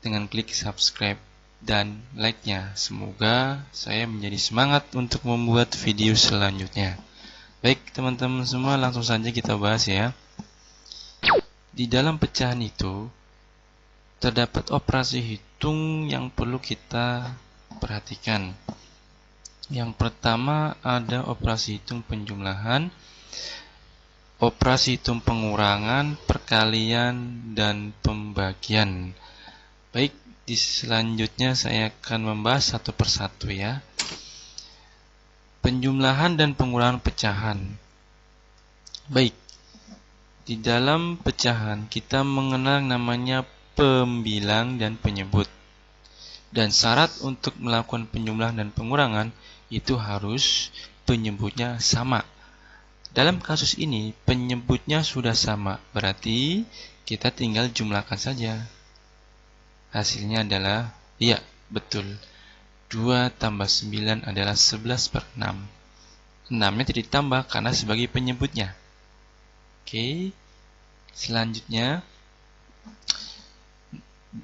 Speaker 1: dengan klik subscribe dan like-nya. Semoga saya menjadi semangat untuk membuat video selanjutnya. Baik teman-teman semua, langsung saja kita bahas ya. Di dalam pecahan itu terdapat operasi hitung yang perlu kita perhatikan. Yang pertama ada operasi hitung penjumlahan, operasi hitung pengurangan, perkalian, dan pembagian. Baik, di selanjutnya saya akan membahas satu persatu ya. Penjumlahan dan pengurangan pecahan. Baik, di dalam pecahan kita mengenal namanya pembilang dan penyebut. Dan syarat untuk melakukan penjumlahan dan pengurangan itu harus penyebutnya sama. Dalam kasus ini penyebutnya sudah sama, berarti kita tinggal jumlahkan saja. Hasilnya adalah, iya betul, 2 tambah 9 adalah 11/6. 6-nya tidak ditambah karena sebagai penyebutnya. Oke, selanjutnya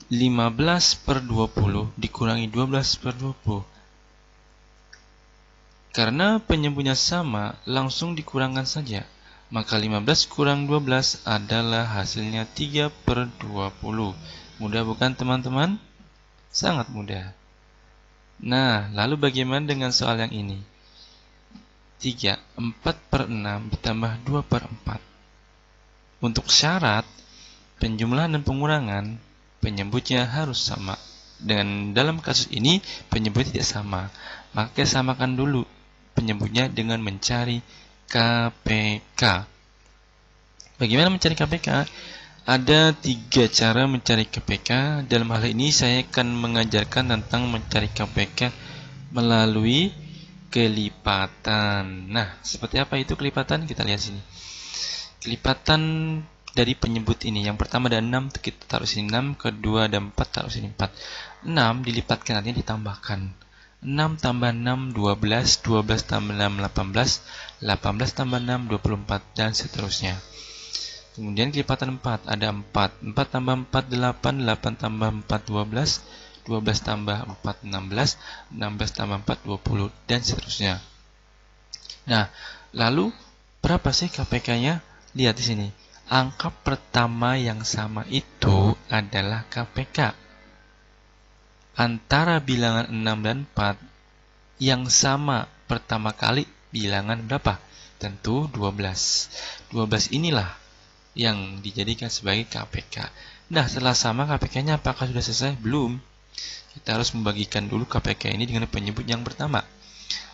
Speaker 1: 15/20 dikurangi 12/20. Karena penyebutnya sama, langsung dikurangkan saja. Maka 15 kurang 12 adalah hasilnya 3/20. Mudah bukan teman-teman? Sangat mudah. Nah, lalu bagaimana dengan soal yang ini? 4/6 ditambah 2/4. Untuk syarat penjumlahan dan pengurangan, penyebutnya harus sama. Dan dalam kasus ini penyebut tidak sama, maka samakan dulu penyebutnya dengan mencari KPK. Bagaimana mencari KPK? Ada 3 cara mencari KPK. Dalam hal ini saya akan mengajarkan tentang mencari KPK melalui kelipatan. Nah, seperti apa itu kelipatan? Kita lihat sini. Kelipatan dari penyebut ini. Yang pertama ada 6, kita taruh sini 6, kedua ada 4, taruh sini 4. 6 dilipatkan, artinya ditambahkan. 6 tambah 6, 12, 12 tambah 6, 18, 18 tambah 6, 24, dan seterusnya. Kemudian kelipatan 4, ada 4, 4 tambah 4, 8, 8 tambah 4, 12, 12 tambah 4, 16, 16 tambah 4, 20, dan seterusnya. Nah, lalu berapa sih KPK-nya? Lihat di sini. Angka pertama yang sama itu adalah KPK. Antara bilangan 6 dan 4 yang sama pertama kali bilangan berapa? Tentu 12. 12 inilah yang dijadikan sebagai KPK. Nah, setelah sama KPK-nya apakah sudah selesai? Belum. Kita harus membagikan dulu KPK ini dengan penyebut yang pertama,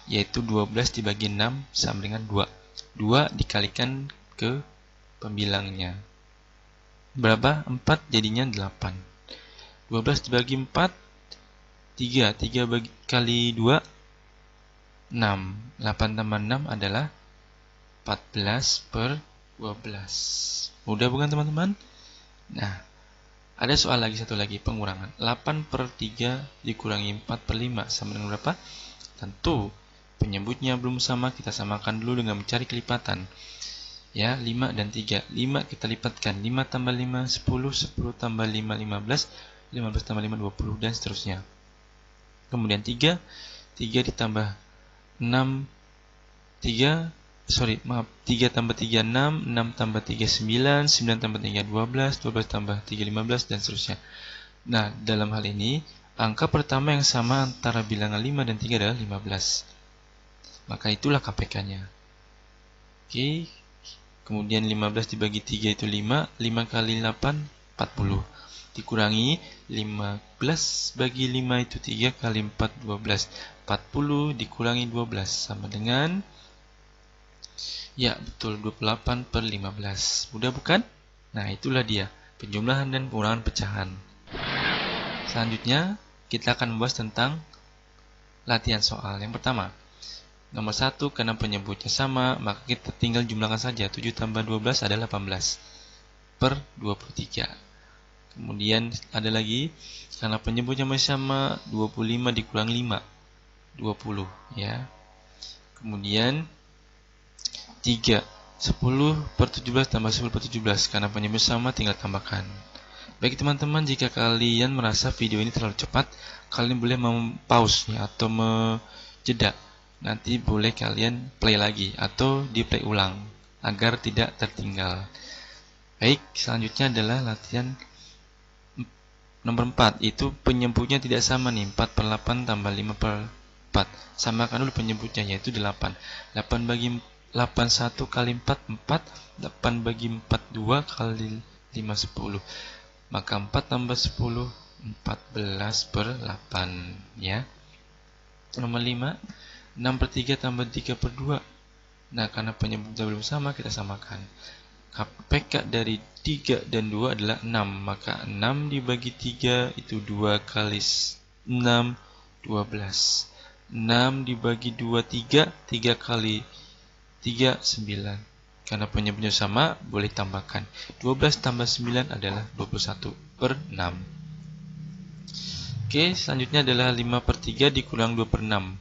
Speaker 1: yaitu 12 dibagi 6 sama dengan 2. 2 dikalikan ke pembilangnya. Berapa? 4 jadinya 8. 12 dibagi 4, 3. 3 kali 2, 6. 8 tambah 6 adalah 14 per 12. Mudah bukan teman-teman? Nah, ada soal lagi, satu lagi, pengurangan. 8 per 3 dikurangi 4 per 5 sama dengan berapa? Tentu penyebutnya belum sama, kita samakan dulu dengan mencari kelipatan. Ya, 5 dan 3. 5 kita lipatkan. 5 tambah 5, 10. 10 tambah 5, 15. 15 tambah 5, 20, dan seterusnya. Kemudian 3. 3 ditambah 6. 3 tambah 3, 6. 6 tambah 3, 9. 9 tambah 3, 12. 12 tambah 3, 15, dan seterusnya. Nah, dalam hal ini, angka pertama yang sama antara bilangan 5 dan 3 adalah 15. Maka itulah KPK-nya. Oke. Kemudian 15 dibagi 3 itu 5. 5 kali 8, 40. Dikurangi 15 bagi 5 itu 3 kali 4, 12. 40 dikurangi 12 sama dengan, ya betul, 28 per 15. Mudah bukan? Nah, itulah dia penjumlahan dan pengurangan pecahan. Selanjutnya kita akan membahas tentang latihan soal. Yang pertama, nomor 1, karena penyebutnya sama, maka kita tinggal jumlahkan saja. 7 tambah 12 adalah 18 per 23. Kemudian ada lagi, karena penyebutnya masih sama, 25 dikurang 5, 20 ya. Kemudian 3, 10 per 17 tambah 10 per 17, karena penyebut sama tinggal tambahkan. Baik teman-teman, jika kalian merasa video ini terlalu cepat, kalian boleh mempause ya, atau jeda. Nanti boleh kalian play lagi atau di play ulang agar tidak tertinggal. Baik, selanjutnya adalah latihan nomor 4. Itu penyebutnya tidak sama nih. 4 per 8 tambah 5 per 4. Samakan dulu penyebutnya, yaitu 8. 8 bagi 8, 1 kali 4, 4. 8 bagi 4, 2 kali 5, 10. Maka 4 tambah 10, 14 per 8 ya. Nomor 5, 6 per 3 tambah 3 per 2. Nah, karena penyebutnya belum sama, kita samakan. KPK dari 3 dan 2 adalah 6. Maka 6 dibagi 3 itu 2 kali 6, 12. 6 dibagi 2, 3. 3 kali 3, 9. Karena penyebutnya sama, boleh tambahkan. 12 tambah 9 adalah 21 per 6. Oke, selanjutnya adalah 5 per 3 dikurang 2 per 6.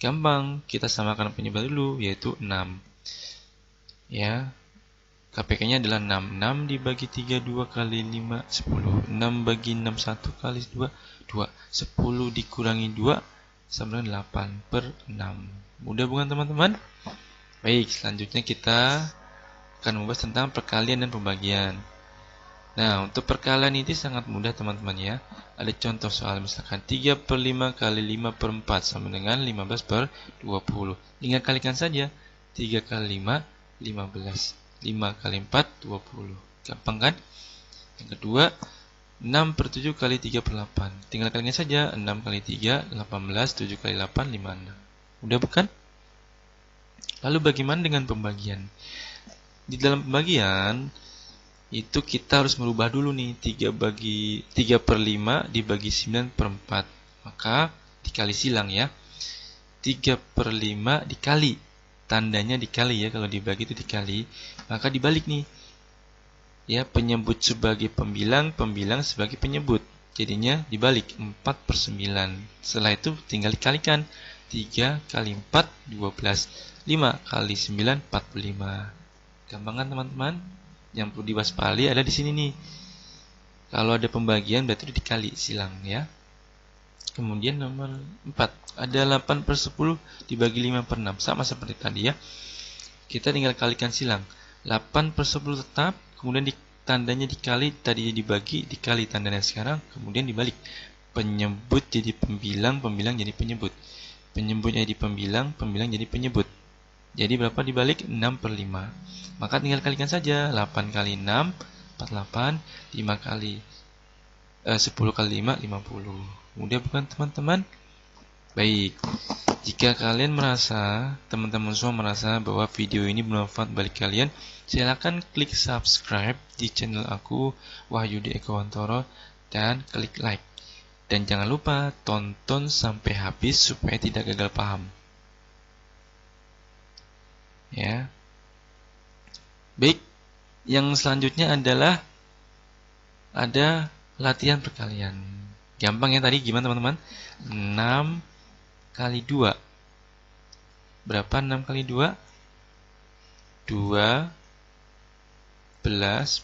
Speaker 1: Gampang, kita samakan penyebut dulu, yaitu 6. Ya, KPK-nya adalah 6. 6 dibagi 3, 2 kali 5, 10. 6 bagi 6, 1 kali 2, 2. 10 dikurangi 2, sama dengan 8 per 6. Mudah bukan teman-teman? Baik, selanjutnya kita akan membahas tentang perkalian dan pembagian. Nah, untuk perkalian ini sangat mudah teman-teman ya. Ada contoh soal, misalkan 3 per 5 kali 5 per 4 sama dengan 15 per 20. Tinggal kalikan saja. 3 kali 5, 15. 5 kali 4, 20. Gampang kan? Yang kedua, 6 per 7 kali 3 per 8. Tinggal kalikan saja. 6 kali 3, 18. 7 kali 8, 56. Mudah bukan? Lalu bagaimana dengan pembagian? Di dalam pembagian itu kita harus merubah dulu nih. 3 per 5 dibagi 9 per 4. Maka dikali silang ya. 3/5 dikali, tandanya dikali ya, kalau dibagi itu dikali, maka dibalik nih ya, penyebut sebagai pembilang, pembilang sebagai penyebut, jadinya dibalik 4/9. Setelah itu tinggal dikalikan, 3 kali 4 12, 5 kali 9 45. Gampang kan teman-teman? Yang perlu diwaspadai ada di sini nih, kalau ada pembagian berarti itu dikali silang ya. Kemudian nomor 4, ada 8/10 dibagi 5/6, sama seperti tadi ya. Kita tinggal kalikan silang, 8/10 tetap, kemudian tandanya dikali, tadinya dibagi, dikali tandanya sekarang, kemudian dibalik. Penyebut jadi pembilang, pembilang jadi penyebut. Penyebutnya jadi pembilang, pembilang jadi penyebut. Jadi berapa dibalik? 6/5. Maka tinggal kalikan saja, 8 kali 6, 48, 5 kali 10 kali 5, 50. Mudah bukan teman-teman? Baik, jika kalian merasa, teman-teman semua merasa bahwa video ini bermanfaat bagi kalian, silakan klik subscribe di channel aku, Wahyudi Ekowantoro, dan klik like. Dan jangan lupa tonton sampai habis supaya tidak gagal paham. Ya. Baik, yang selanjutnya adalah ada latihan perkalian. Gampang ya tadi, gimana teman-teman? 6 kali 2. Berapa 6 kali 2? 12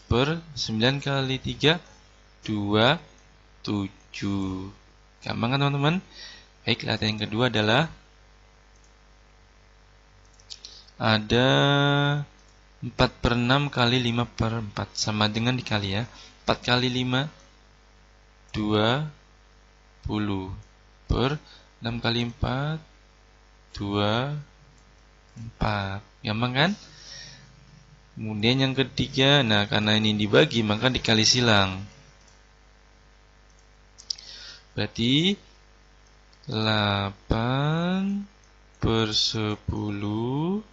Speaker 1: per 9 kali 3, 27. Gampang kan teman-teman? Baik, latihan yang kedua adalah ada 4/6 kali 5/4, sama dengan dikali ya. 4 kali 5, 20 per 6 kali 4, 24. Gampang kan? Kemudian yang ketiga, nah karena ini dibagi maka dikali silang. Berarti 8/10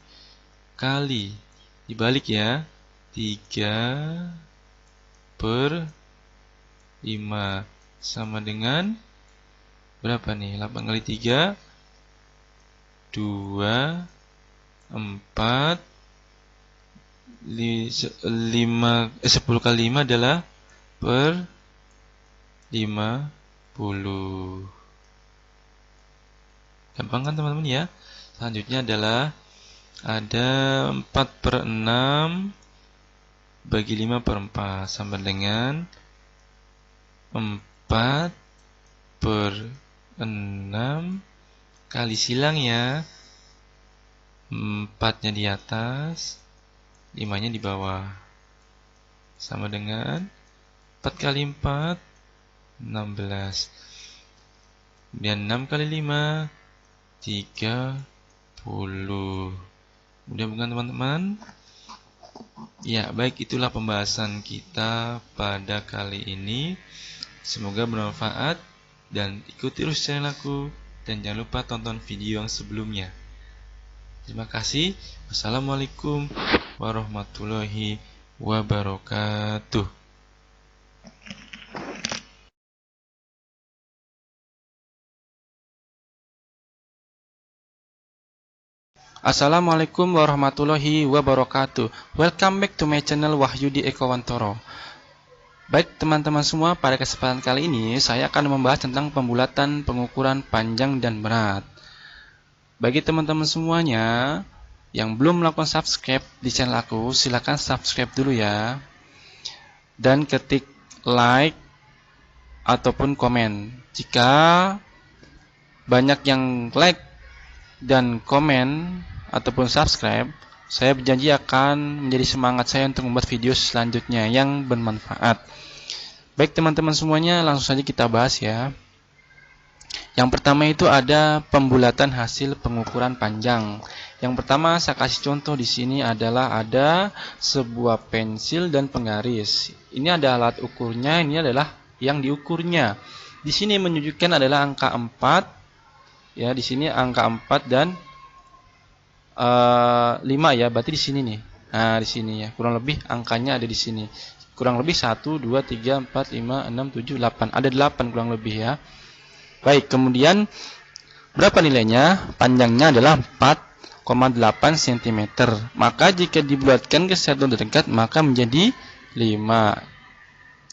Speaker 1: kali, dibalik ya, 3/5 sama dengan berapa nih? 8 kali 3, 2, 4, 10 kali 5 adalah per 50. Gampang kan teman-teman ya? Selanjutnya adalah ada 4/6 bagi 5/4 sama dengan 4/6 kali silang ya. 4-nya di atas, 5-nya di bawah. Sama dengan 4 kali 4, 16. Kemudian 6 kali 5, 30. Mudah bukan teman-teman? Ya, baik, itulah pembahasan kita pada kali ini. Semoga bermanfaat dan ikuti terus channel aku, dan jangan lupa tonton video yang sebelumnya. Terima kasih. Wassalamualaikum warahmatullahi wabarakatuh.
Speaker 2: Assalamualaikum warahmatullahi wabarakatuh. Welcome back to my channel Wahyudi Ekowantoro. Baik teman-teman semua, pada kesempatan kali ini saya akan membahas tentang pembulatan pengukuran panjang dan berat. Bagi teman-teman semuanya yang belum melakukan subscribe di channel aku, silakan subscribe dulu ya. Dan ketik like ataupun komen. Jika banyak yang like dan komen ataupun subscribe, saya berjanji akan menjadi semangat saya untuk membuat video selanjutnya yang bermanfaat. Baik teman-teman semuanya, langsung saja kita bahas ya. Yang pertama itu ada pembulatan hasil pengukuran panjang. Yang pertama saya kasih contoh di sini adalah ada sebuah pensil dan penggaris. Ini ada alat ukurnya, ini adalah yang diukurnya. Di sini menunjukkan adalah angka 4. Ya, di sini angka 4 dan 5 ya, berarti di sini nih. Nah, di sini ya, kurang lebih angkanya ada di sini. Kurang lebih 1 2 3 4 5 6 7 8. Ada 8 kurang lebih ya. Baik, kemudian Berapa nilainya? Panjangnya adalah 4,8 cm. Maka jika dibulatkan ke satuan terdekat, maka menjadi 5.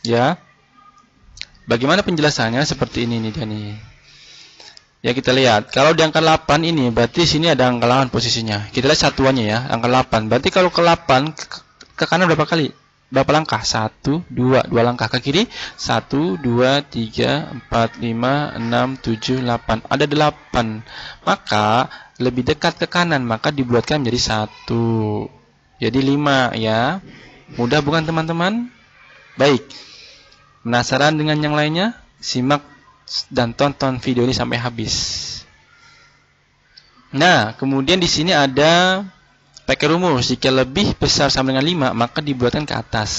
Speaker 2: Ya. Bagaimana penjelasannya? Seperti ini nih dia nih. Ya, kita lihat. Kalau di angka 8 ini, berarti sini ada angka 8 posisinya. Kita lihat satuannya ya, angka 8. Berarti kalau ke 8, ke kanan berapa kali? Berapa langkah? 1, 2. 2 langkah ke kiri. 1, 2, 3, 4, 5, 6, 7, 8. Ada 8. Maka lebih dekat ke kanan, maka dibulatkan menjadi 1. Jadi 5 ya. Mudah bukan teman-teman? Baik. Penasaran dengan yang lainnya? Simak dan tonton video ini sampai habis. Nah, kemudian di sini ada pakai rumus. Jika lebih besar sama dengan 5, maka dibulatkan ke atas.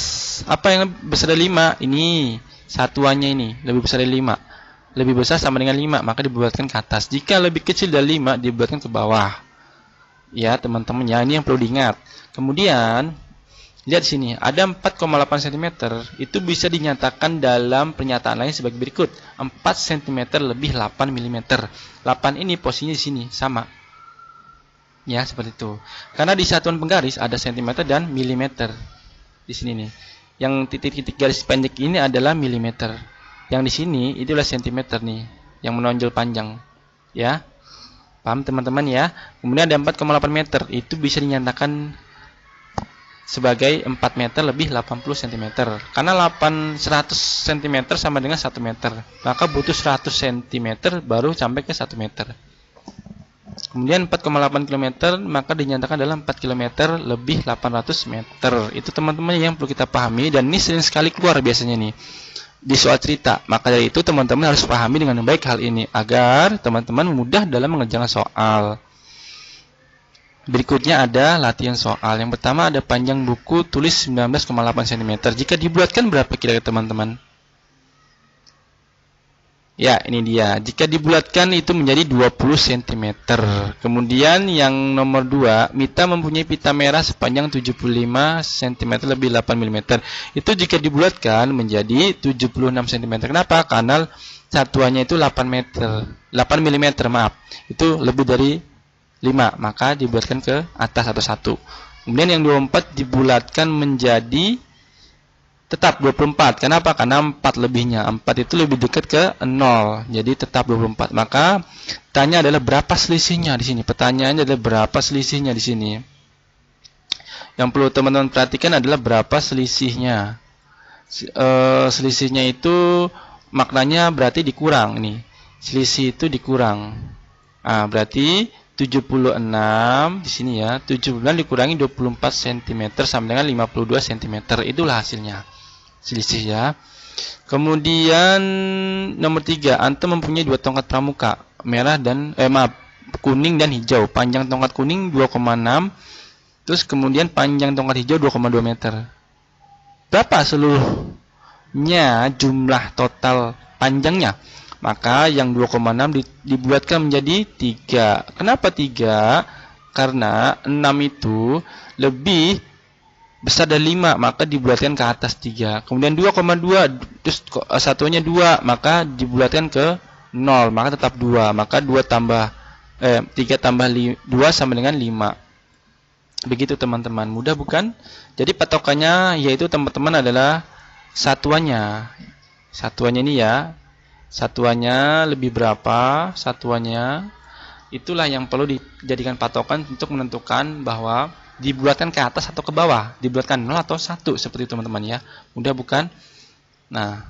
Speaker 2: Apa yang besar dari 5? Ini satuannya ini, lebih besar dari 5. Lebih besar sama dengan 5, maka dibulatkan ke atas. Jika lebih kecil dari 5, dibulatkan ke bawah. Ya, teman-teman ya, ini yang perlu diingat. Kemudian lihat sini, ada 4,8 cm. Itu bisa dinyatakan dalam pernyataan lain sebagai berikut. 4 cm lebih 8 mm. 8 ini posisinya di sini, sama. Ya, seperti itu. Karena di satuan penggaris ada cm dan mm. Di sini nih. Yang titik-titik garis pendek ini adalah mm. Yang di sini itulah cm nih, yang menonjol panjang. Ya. Paham teman-teman ya? Kemudian ada 4,8 meter. Itu bisa dinyatakan sebagai 4 meter lebih 80 cm. Karena 100 cm sama dengan 1 meter. Maka butuh 100 cm baru sampai ke 1 meter. Kemudian 4,8 km maka dinyatakan adalah 4 km lebih 800 meter. Itu teman-teman yang perlu kita pahami, dan ini sering sekali keluar biasanya nih di soal cerita. Maka dari itu teman-teman harus pahami dengan baik hal ini agar teman-teman mudah dalam mengerjakan soal. Berikutnya ada latihan soal. Yang pertama ada panjang buku tulis 19,8 cm. Jika dibulatkan berapa kira-kira teman-teman? Ya, ini dia. Jika dibulatkan itu menjadi 20 cm. Kemudian yang nomor 2, Mita mempunyai pita merah sepanjang 75 cm lebih 8 mm. Itu jika dibulatkan menjadi 76 cm. Kenapa? Karena satuannya itu 8 mm, maaf. Itu lebih dari 5, maka dibulatkan ke atas atau 1. Kemudian yang 24 dibulatkan menjadi tetap 24. Kenapa? Karena 4 lebihnya. 4 itu lebih dekat ke 0. Jadi tetap 24. Maka tanya adalah berapa selisihnya di sini. Pertanyaannya adalah berapa selisihnya di sini. Yang perlu teman-teman perhatikan adalah berapa selisihnya. Selisihnya itu maknanya berarti dikurang nih. Selisih itu dikurang. Berarti 76 di sini ya. 76 dikurangi 24 cm sama dengan 52 cm. Itulah hasilnya. Selisih ya. Kemudian nomor 3, Antum mempunyai 2 tongkat pramuka, kuning dan hijau. Panjang tongkat kuning 2,6. Terus kemudian panjang tongkat hijau 2,2 meter. Berapa seluruhnya jumlah total panjangnya? Maka yang 2,6 dibulatkan menjadi 3. Kenapa 3? Karena 6 itu lebih besar dari 5, maka dibulatkan ke atas 3. Kemudian 2,2, terus satunya 2, maka dibulatkan ke 0, maka tetap 2. Maka 3 tambah 2 sama dengan 5. Begitu teman-teman. Mudah bukan? Jadi patokannya yaitu teman-teman adalah satuannya. Satuannya ini ya. Satuannya lebih berapa? Satuannya itulah yang perlu dijadikan patokan untuk menentukan bahwa dibulatkan ke atas atau ke bawah. Dibulatkan 0 atau 1 seperti itu teman-teman ya. Mudah bukan? Nah,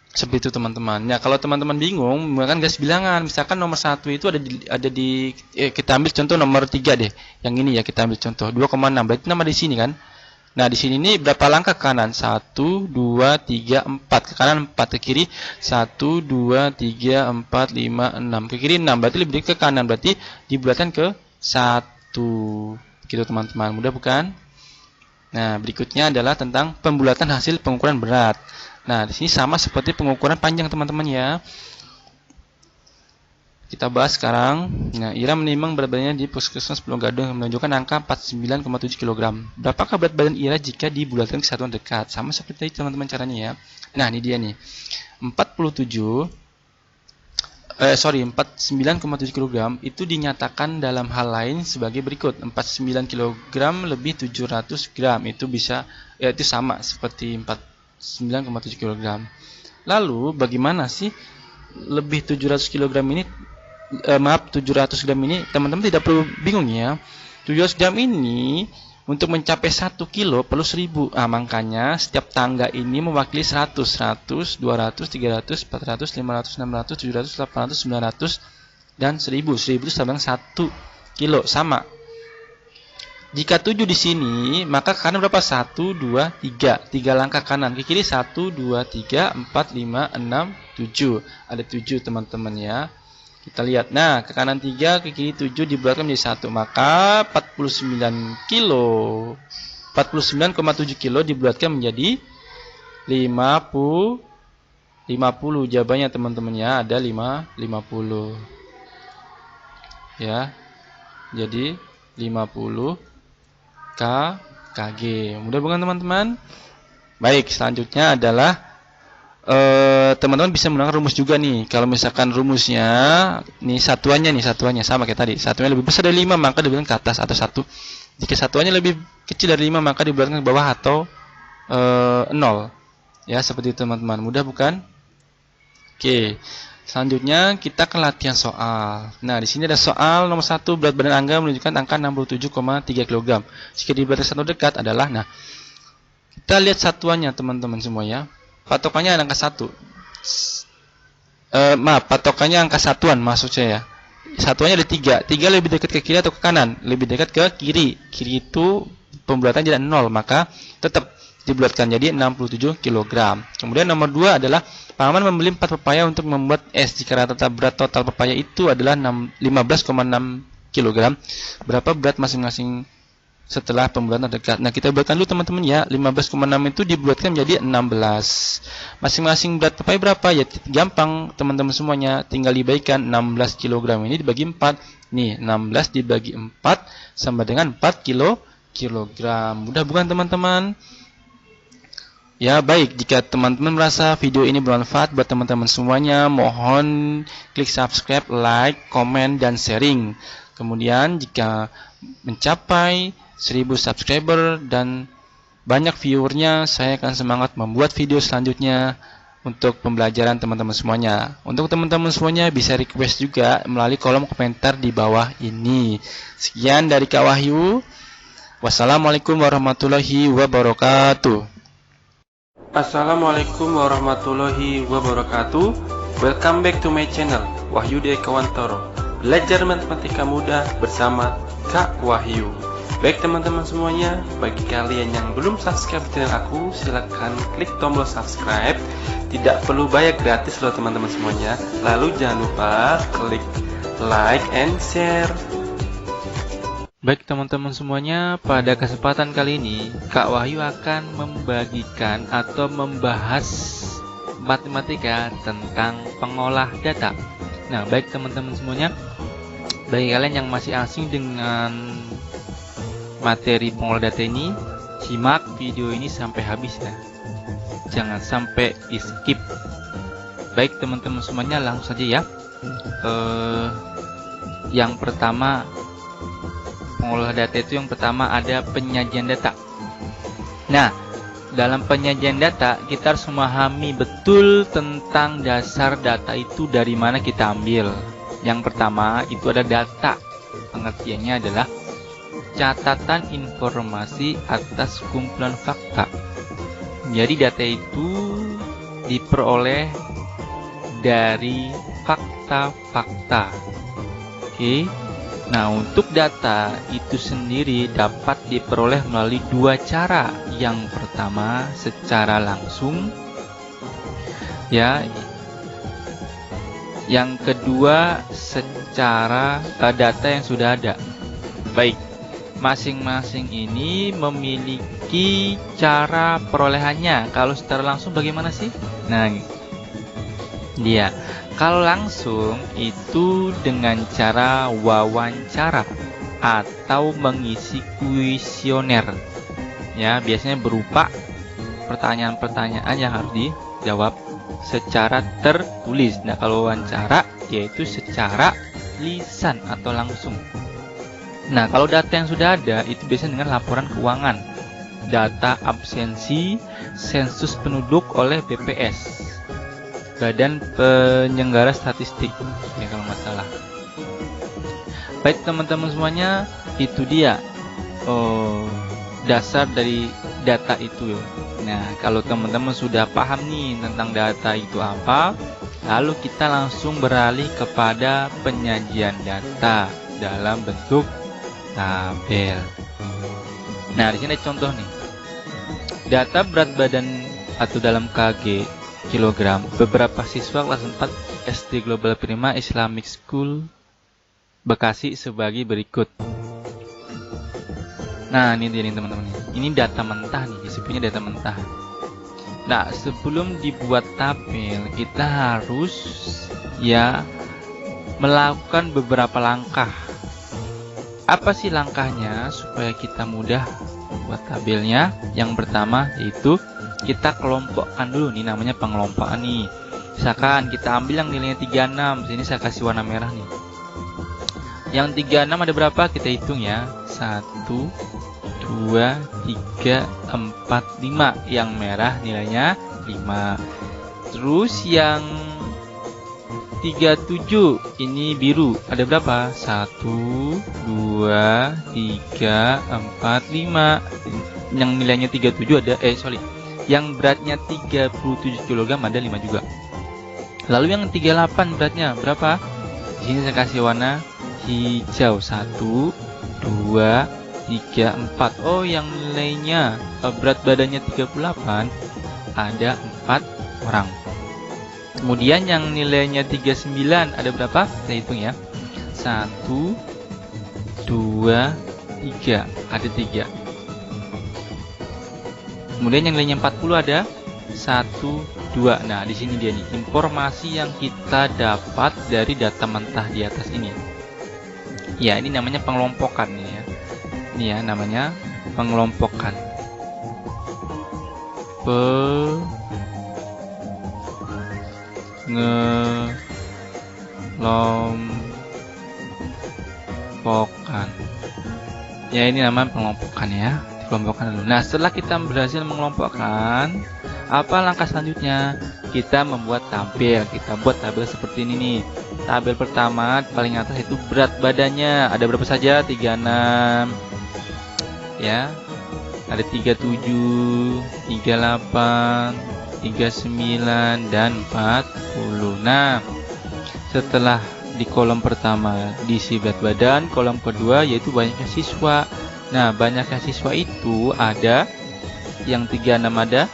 Speaker 2: seperti itu teman-teman. Ya, kalau teman-teman bingung menggunakan garis bilangan, misalkan nomor 1 itu ada di kita ambil contoh nomor 3 deh. Yang ini ya kita ambil contoh 2,6. Berarti nama di sini kan? Nah, di sini ini berapa langkah ke kanan? 1, 2, 3, 4. Ke kanan 4, ke kiri 1, 2, 3, 4, 5, 6. Ke kiri 6. Berarti lebih dekat ke kanan. Berarti dibulatkan ke 1. Gitu teman-teman. Mudah bukan? Nah, berikutnya adalah tentang pembulatan hasil pengukuran berat. Nah, di sini sama seperti pengukuran panjang teman-teman ya. Kita bahas sekarang. Nah, Ira menimbang berat badannya di puskesmas Pulau Gadung yang menunjukkan angka 49,7 kg. Berapakah berat badan Ira jika dibulatkan ke satuan dekat? Sama seperti tadi teman-teman caranya ya. Nah, ini dia nih. 47 49,7 kg itu dinyatakan dalam hal lain sebagai berikut. 49 kg lebih 700 gram itu bisa, itu sama seperti 49,7 kg. Lalu bagaimana sih lebih 700 kg ini, 700 gram ini, teman-teman tidak perlu bingung ya. 700 gram ini untuk mencapai 1 kilo perlu 1000. Makanya setiap tangga ini mewakili 100, 200, 300, 400, 500, 600, 700, 800, 900, dan 1000. 1000 itu sama dengan 1 kilo, sama. Jika 7 di sini, maka kanan berapa? 1, 2, 3. 3 langkah kanan. Ke kiri 1, 2, 3, 4, 5, 6, 7. Ada 7 teman-teman ya. Kita lihat. Nah, ke kanan 3, ke kiri 7 dibulatkan menjadi 1. Maka 49,7 kilo dibulatkan menjadi 50. Jawabannya teman-teman ya, ada 50. Ya. Jadi 50 kg. Mudah bukan teman-teman? Baik, selanjutnya adalah teman-teman bisa menggunakan rumus juga nih. Kalau misalkan rumusnya nih satuannya sama kayak tadi. Satuannya lebih besar dari 5 maka dibulatkan ke atas atau 1. Jika satuannya lebih kecil dari 5 maka dibulatkan ke bawah atau 0. Ya, seperti itu teman-teman. Mudah bukan? Oke. Selanjutnya kita ke latihan soal. Nah, di sini ada soal nomor 1, berat badan Angga menunjukkan angka 67,3 kg. Jika dibulatkan satu dekat adalah, nah, kita lihat satuannya teman-teman semua ya. Patokannya angka 1. Patokannya angka satuan maksud saya. Satuannya ada 3. 3 lebih dekat ke kiri atau ke kanan? Lebih dekat ke kiri. Kiri itu pembulatan jadi 0, maka tetap dibulatkan jadi 67 kg. Kemudian nomor 2 adalah paman membeli 4 pepaya untuk membuat es. Jika rata-rata berat total pepaya itu adalah 15,6 kg. Berapa berat masing-masing setelah pembulatan terdekat? Nah, kita buatkan dulu teman-teman ya. 15,6 itu dibulatkan menjadi 16. Masing-masing berat pepaya berapa? Ya gampang teman-teman semuanya, tinggal dibagikan. 16 kg ini dibagi 4. Nih, 16 dibagi 4 sama dengan 4 kilogram. Mudah bukan teman-teman? Ya, baik. Jika teman-teman merasa video ini bermanfaat buat teman-teman semuanya, mohon klik subscribe, like, komen, dan sharing. Kemudian jika mencapai 1000 subscriber dan banyak viewernya, saya akan semangat membuat video selanjutnya untuk pembelajaran teman-teman semuanya. Untuk teman-teman semuanya bisa request juga melalui kolom komentar di bawah ini. Sekian dari Kak Wahyu. Wassalamualaikum warahmatullahi wabarakatuh.
Speaker 1: Assalamualaikum warahmatullahi wabarakatuh. Welcome back to my channel Wahyu Dekawantoro. Belajar matematika mudah bersama Kak Wahyu. Baik teman-teman semuanya, bagi kalian yang belum subscribe channel aku, silahkan klik tombol subscribe. Tidak perlu bayar, gratis loh teman-teman semuanya. Lalu jangan lupa klik like and share.
Speaker 2: Baik teman-teman semuanya, pada kesempatan kali ini Kak Wahyu akan membagikan atau membahas matematika tentang pengolah data. Nah, baik teman-teman semuanya, bagi kalian yang masih asing dengan materi pengolah data ini, simak video ini sampai habis ya. Jangan sampai di skip. Baik teman-teman semuanya, langsung saja ya. Yang pertama, pengolah data itu yang pertama ada penyajian data. Nah, dalam penyajian data kita harus memahami betul tentang dasar data itu dari mana kita ambil. Yang pertama itu ada data. Pengertiannya adalah catatan informasi atas kumpulan fakta. Jadi data itu diperoleh dari fakta-fakta. Oke. Nah, untuk data itu sendiri dapat diperoleh melalui dua cara. Yang pertama secara langsung, ya. Yang kedua secara data yang sudah ada. Baik, masing-masing ini memiliki cara perolehannya. Kalau secara langsung bagaimana sih? Nah, dia kalau langsung itu dengan cara wawancara atau mengisi kuesioner. Ya, biasanya berupa pertanyaan-pertanyaan yang harus dijawab secara tertulis. Nah, kalau wawancara yaitu secara lisan atau langsung. Nah, kalau data yang sudah ada itu biasanya dengan laporan keuangan, data absensi, sensus penduduk oleh BPS, Badan Penyelenggara Statistik, ya kalau nggak salah. Baik teman-teman semuanya, itu dia dasar dari data itu. Nah, kalau teman-teman sudah paham nih tentang data itu apa, lalu kita langsung beralih kepada penyajian data dalam bentuk tabel. Nah, di sini ada contoh nih. Data berat badan atau dalam kg kilogram beberapa siswa kelas 4 SD Global Prima Islamic School Bekasi sebagai berikut. Nah, ini dia nih teman-teman. Ini data mentah nih, disebutnya data mentah. Nah, sebelum dibuat tabel, kita harus melakukan beberapa langkah. Apa sih langkahnya supaya kita mudah membuat tabelnya? Yang pertama yaitu kita kelompokkan dulu, nih namanya pengelompokan nih. Misalkan kita ambil yang nilainya 36, sini saya kasih warna merah nih. Yang 36 ada berapa? Kita hitung ya. 1, 2, 3, 4, 5. Yang merah nilainya 5. Terus yang 37 ini biru ada berapa? 1, 2, 3, 4, 5. Yang nilainya 37 ada yang beratnya 37 kg ada 5 juga. Lalu yang 38 beratnya berapa? Di sini saya kasih warna hijau. 1, 2, 3, 4. Oh, yang nilainya berat badannya 38 ada 4 orang. Kemudian yang nilainya 39 ada berapa? Kita hitung ya. 1, 2, 3. Ada 3. Kemudian yang nilainya 40 ada 1, 2. Nah, di sini dia nih informasi yang kita dapat dari data mentah di atas ini. Ya, ini namanya pengelompokan nih ya. Ini ya namanya pengelompokan. Pengelompokan. Ya, ini namanya pengelompokan ya. Dikelompokkan dulu. Nah, setelah kita berhasil mengelompokkan, apa langkah selanjutnya? Kita membuat tabel. Kita buat tabel seperti ini nih. Tabel pertama paling atas itu berat badannya. Ada berapa saja? 36. Ya. Ada 37, 38, 39 dan 40. Nah, setelah di kolom pertama diisi berat badan, kolom kedua yaitu banyaknya siswa. Nah, banyaknya siswa itu ada yang 36 ada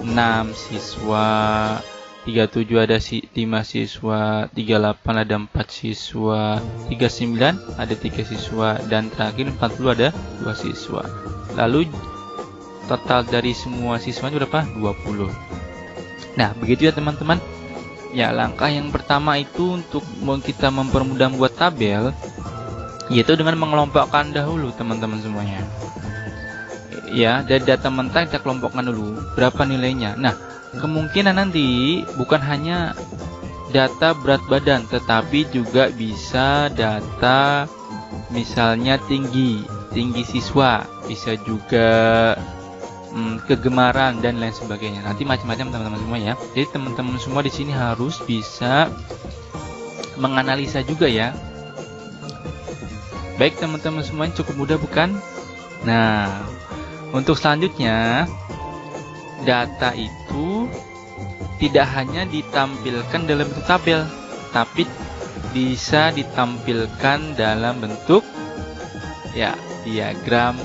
Speaker 2: 6 siswa, 37 ada 5 siswa, 38 ada 4 siswa, 39 ada 3 siswa, dan terakhir 40 ada 2 siswa. Lalu total dari semua siswa itu berapa? 20. Nah, begitu ya teman-teman. Ya, langkah yang pertama itu untuk kita mempermudah membuat tabel, yaitu dengan mengelompokkan dahulu teman-teman semuanya. Ya, dari data mentah kita kelompokkan dulu berapa nilainya. Nah, kemungkinan nanti bukan hanya data berat badan, tetapi juga bisa data misalnya tinggi siswa, bisa juga kegemaran dan lain sebagainya. Nanti macam-macam teman-teman semua ya. Jadi teman-teman semua di sini harus bisa menganalisa juga ya. Baik teman-teman semuanya, cukup mudah bukan? Nah, untuk selanjutnya, data itu tidak hanya ditampilkan dalam bentuk tabel, tapi bisa ditampilkan dalam bentuk diagram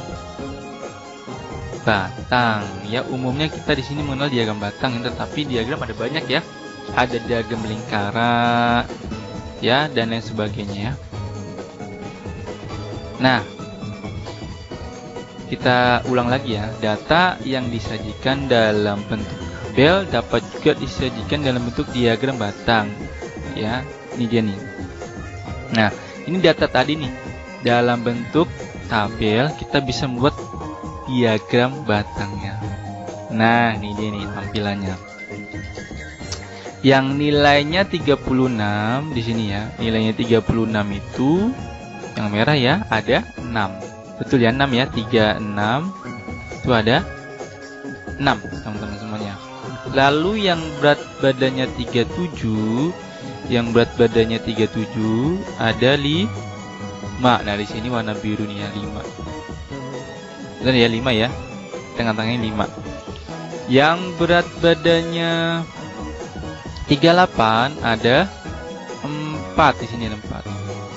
Speaker 2: batang. Ya, umumnya kita di sini mengenal diagram batang, tetapi diagram ada banyak ya. Ada diagram lingkaran, ya, dan lain sebagainya. Nah, kita ulang lagi ya. Data yang disajikan dalam bentuk tabel dapat juga disajikan dalam bentuk diagram batang. Ya, ini dia nih. Nah, ini data tadi nih. Dalam bentuk tabel kita bisa membuat diagram batangnya. Nah, ini dia nih tampilannya. Yang nilainya 36 di sini ya. Nilainya 36 itu yang merah ya, ada 6. Betul ya, 6 ya. 36 itu ada 6, teman-teman semuanya. Lalu yang berat badannya 37, yang berat badannya 37 ada 5. Nah, di sini warna biru nih ya, 5. Benar ya, 5 ya. Tengah-tengahnya 5. Yang berat badannya 38 ada 4, di sini ada 4.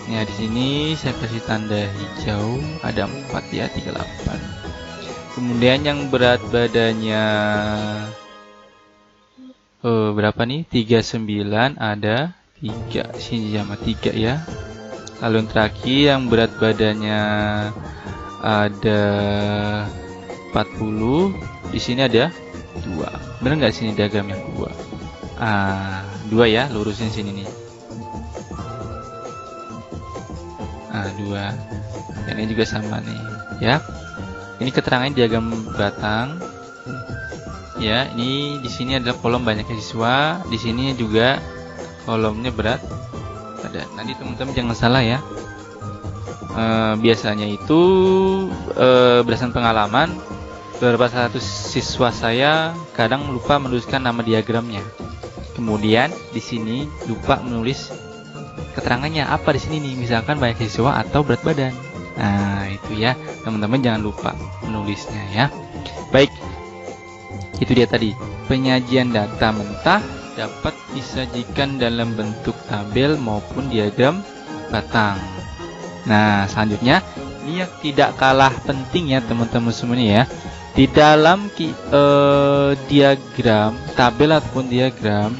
Speaker 2: Ya, di sini saya kasih tanda hijau, ada 4 ya, 38. Kemudian yang berat badannya berapa nih? 39 ada 3. Sini sama 3 ya. Lalu yang terakhir yang berat badannya ada 40, di sini ada 2. Benar nggak sini diagramnya 2? 2 ya, lurusin sini nih. 2. Dan ini juga sama nih, ya. Ini keterangan diagram batang. Ya, ini di sini adalah kolom banyaknya siswa, di sini juga kolomnya berat badan. Nanti teman-teman jangan salah ya. Biasanya itu berdasarkan pengalaman, beberapa satu siswa saya kadang lupa menuliskan nama diagramnya. Kemudian di sini lupa menulis keterangannya apa di sini nih, misalkan banyak siswa atau berat badan. Nah, itu ya, teman-teman jangan lupa menulisnya ya. Baik. Itu dia tadi, penyajian data mentah dapat disajikan dalam bentuk tabel maupun diagram batang. Nah, selanjutnya ini yang tidak kalah penting ya teman-teman semuanya ya. Di dalam diagram, tabel ataupun diagram,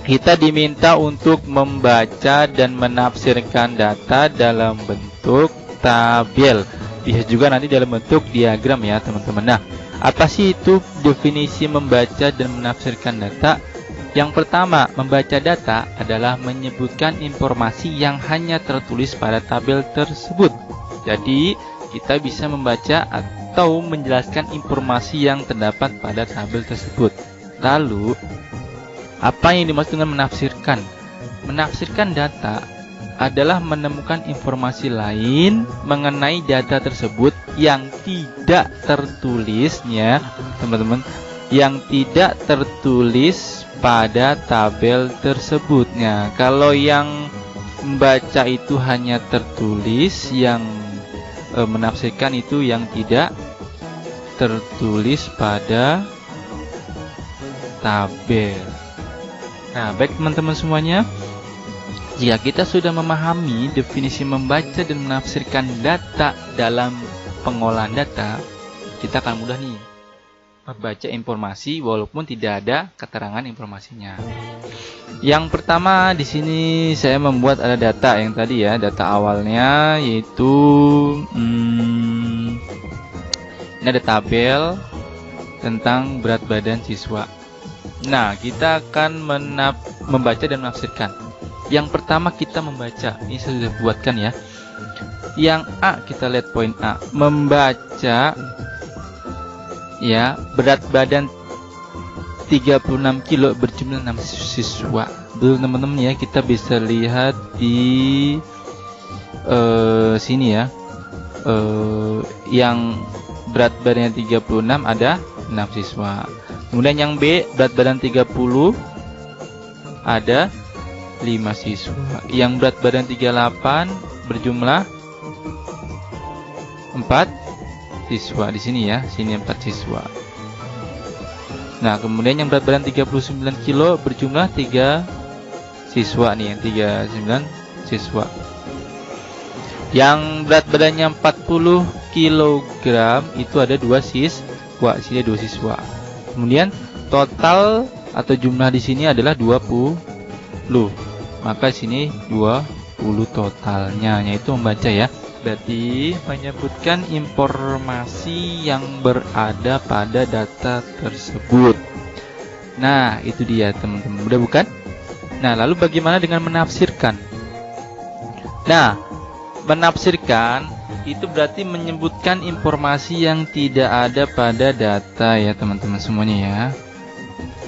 Speaker 2: kita diminta untuk membaca dan menafsirkan data dalam bentuk tabel. Bisa juga nanti dalam bentuk diagram ya teman-teman. Nah, apa sih itu definisi membaca dan menafsirkan data? Yang pertama, membaca data adalah menyebutkan informasi yang hanya tertulis pada tabel tersebut. Jadi, kita bisa membaca atau menjelaskan informasi yang terdapat pada tabel tersebut. Lalu, apa yang dimaksud dengan menafsirkan? Menafsirkan data adalah menemukan informasi lain mengenai data tersebut yang tidak tertulisnya, teman-teman, yang tidak tertulis pada tabel tersebutnya. Kalau yang membaca itu hanya tertulis, yang menafsirkan itu yang tidak tertulis pada tabel. Nah, baik teman-teman semuanya. Jika kita sudah memahami definisi membaca dan menafsirkan data dalam pengolahan data, kita akan mudah nih membaca informasi walaupun tidak ada keterangan informasinya. Yang pertama di sini saya membuat ada data yang tadi ya, data awalnya yaitu ini ada tabel tentang berat badan siswa. Nah, kita akan membaca dan menafsirkan. Yang pertama kita membaca, ini saya sudah buatkan ya. Yang A, kita lihat poin A, membaca ya, berat badan 36 kilo berjumlah 6 siswa. Dulu teman-teman ya, kita bisa lihat di sini ya. Yang berat badannya 36 ada 6 siswa. Kemudian yang B, berat badan 30 ada 5 siswa. Yang berat badan 38 berjumlah 4 siswa. Di sini ya, sini 4 siswa. Nah, kemudian yang berat badan 39 kilo berjumlah 3 siswa nih, yang 39 siswa. Yang berat badannya 40 kg itu ada 2 siswa, sini 2 siswa. Kemudian total atau jumlah di sini adalah 20. Maka sini 20 totalnya, yaitu membaca ya. Berarti menyebutkan informasi yang berada pada data tersebut. Nah, itu dia teman-teman. Mudah bukan? Nah, lalu bagaimana dengan menafsirkan? Nah, menafsirkan itu berarti menyebutkan informasi yang tidak ada pada data ya teman-teman semuanya ya.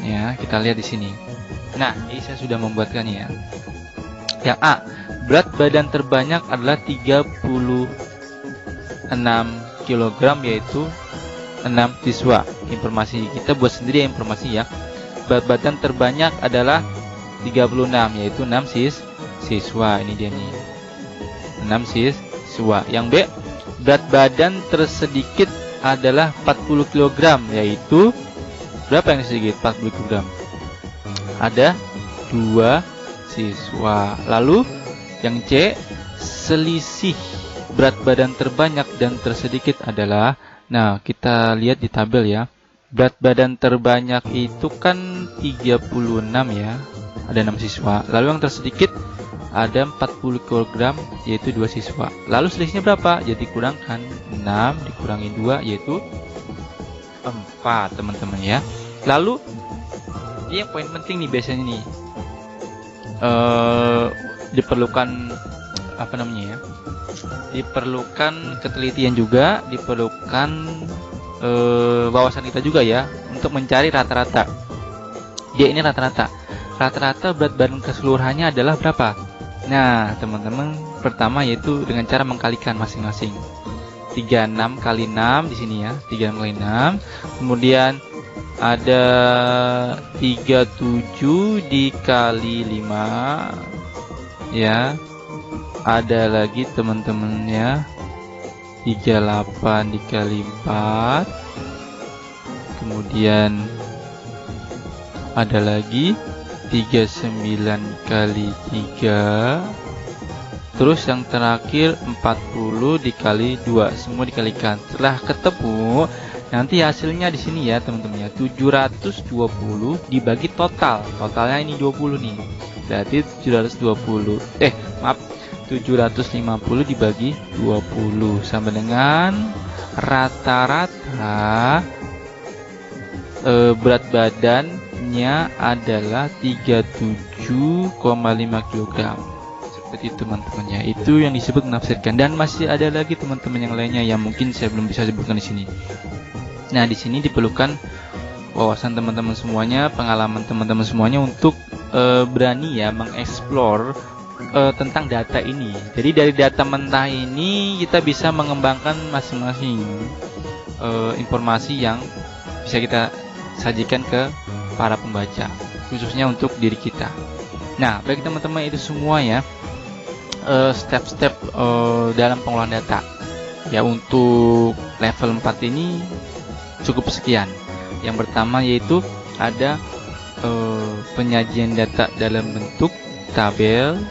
Speaker 2: Ya, kita lihat di sini. Nah, ini saya sudah membuatkannya ya. Yang A, berat badan terbanyak adalah 36 kg, yaitu 6 siswa. Informasi kita buat sendiri ya, informasi ya. Berat badan terbanyak adalah 36, yaitu 6 siswa. Ini dia nih, 6 siswa. Yang B, berat badan tersedikit adalah 40 kg, yaitu berapa yang sedikit? 40 kg. Ada 2 siswa. Lalu yang C, selisih berat badan terbanyak dan tersedikit adalah, nah kita lihat di tabel ya. Berat badan terbanyak itu kan 36 ya, ada 6 siswa. Lalu yang tersedikit ada 40 kg, yaitu 2 siswa. Lalu selisihnya berapa? Jadi kurangkan 6 dikurangi 2, yaitu 4 teman-teman ya. Lalu ini yang poin penting nih biasanya nih, diperlukan apa namanya ya, diperlukan ketelitian juga, diperlukan wawasan kita juga ya, untuk mencari rata-rata. Dia ini rata-rata berat badan keseluruhannya adalah berapa? Nah teman-teman, pertama yaitu dengan cara mengkalikan masing-masing. 36 kali 6 di sini ya, 36 kali 6. Kemudian ada 37 dikali 5 ya. Ada lagi teman-teman ya, 38 dikali 4. Kemudian ada lagi 39 kali 3. Terus yang terakhir 40 dikali 2. Semua dikalikan. Setelah ketemu, nanti hasilnya di sini ya teman-teman ya, 720 dibagi total. Totalnya ini 20 nih. Berarti 750 dibagi 20 sama dengan rata-rata berat badannya adalah 37,5 kg. Seperti itu teman-teman ya. Itu yang disebut menafsirkan, dan masih ada lagi teman-teman yang lainnya yang mungkin saya belum bisa sebutkan di sini. Nah, di sini diperlukan wawasan teman-teman semuanya, pengalaman teman-teman semuanya untuk berani ya mengeksplor tentang data ini. Jadi dari data mentah ini kita bisa mengembangkan masing-masing informasi yang bisa kita sajikan ke para pembaca, khususnya untuk diri kita. Nah, baik teman-teman, itu semua ya step-step dalam pengolahan data. Ya, untuk level 4 ini cukup sekian. Yang pertama yaitu ada penyajian data dalam bentuk tabel,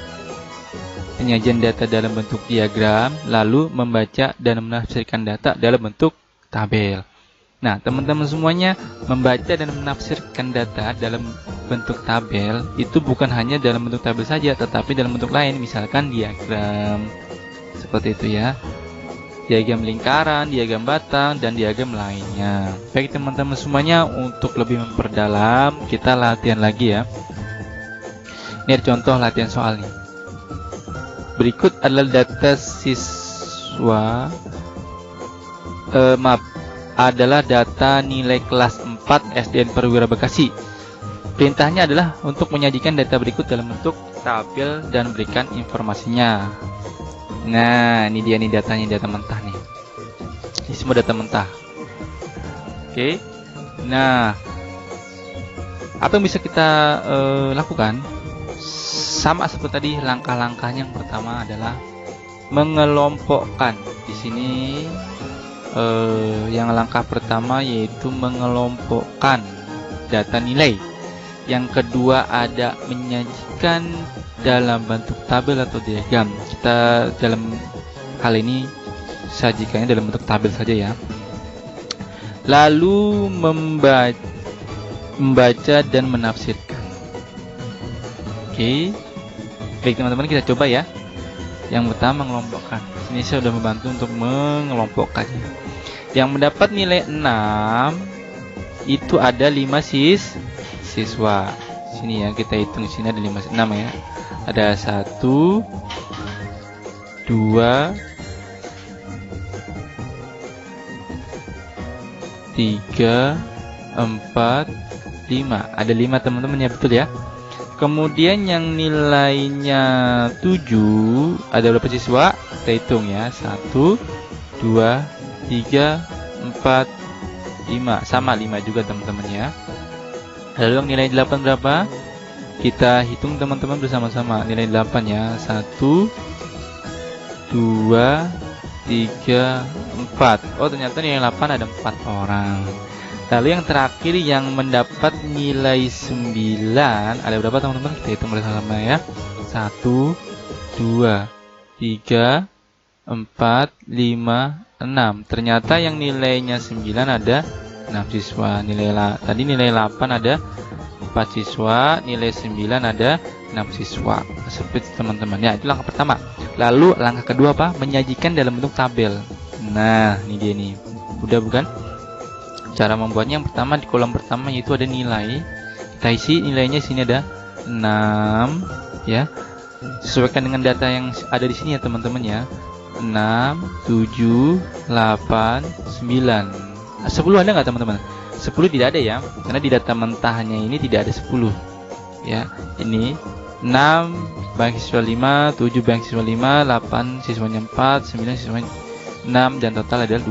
Speaker 2: penyajian data dalam bentuk diagram, lalu membaca dan menafsirkan data dalam bentuk tabel. Nah, teman-teman semuanya, membaca dan menafsirkan data dalam bentuk tabel itu bukan hanya dalam bentuk tabel saja, tetapi dalam bentuk lain, misalkan diagram. Seperti itu ya. Diagram lingkaran, diagram batang, dan diagram lainnya. Baik teman-teman semuanya, untuk lebih memperdalam, kita latihan lagi ya. Ini ada contoh latihan soalnya. Berikut adalah data siswa, adalah data nilai kelas 4 SDN Perwira Bekasi. Perintahnya adalah untuk menyajikan data berikut dalam bentuk tabel dan berikan informasinya. Nah, ini dia nih datanya, data mentah nih. Ini semua data mentah. Oke. Nah, apa yang bisa kita lakukan? Sama seperti tadi, langkah-langkahnya yang pertama adalah mengelompokkan. Di sini yang langkah pertama yaitu mengelompokkan data nilai. Yang kedua ada menyajikan dalam bentuk tabel atau diagram. Kita dalam hal ini sajikannya dalam bentuk tabel saja ya. Lalu membaca dan menafsirkan. Oke. Baik teman-teman, kita coba ya. Yang pertama mengelompokkan. Ini saya sudah membantu untuk mengelompokkannya. Yang mendapat nilai 6 itu ada 5 siswa. Sini ya, kita hitung sini ada 6 ya. Ada 1 2 3 4 5. Ada 5 teman-teman ya, betul ya. Kemudian yang nilainya 7 ada berapa siswa? Kita hitung ya. 1, 2, 3, 4, 5. Sama 5 juga teman-teman ya. Lalu yang nilai 8 berapa? Kita hitung teman-teman bersama-sama. Nilai 8 ya. 1, 2, 3, 4. Oh, ternyata nilai 8 ada 4 orang. Lalu yang terakhir yang mendapat nilai 9 ada berapa teman-teman? Kita hitung bersama-sama ya. 1, 2, 3, 4, 5, 6. Ternyata yang nilainya 9 ada 6 siswa. Tadi nilai 8 ada 4 siswa, nilai 9 ada 6 siswa. Seperti teman-teman. Ya, itu langkah pertama. Lalu langkah kedua apa? Menyajikan dalam bentuk tabel. Nah, ini dia nih. Udah bukan? Cara membuatnya yang pertama di kolom pertama yaitu ada nilai. Kita isi nilainya sini ada 6 ya. Sesuaikan dengan data yang ada di sini ya teman-teman ya. 6, 7, 8, 9. 10 ada nggak teman-teman? 10 tidak ada ya. Karena di data mentahnya ini tidak ada 10. Ya, ini 6 bagi siswa 5, 7 bagi siswa 5, 8 siswanya 4, 9 siswanya 6 dan total adalah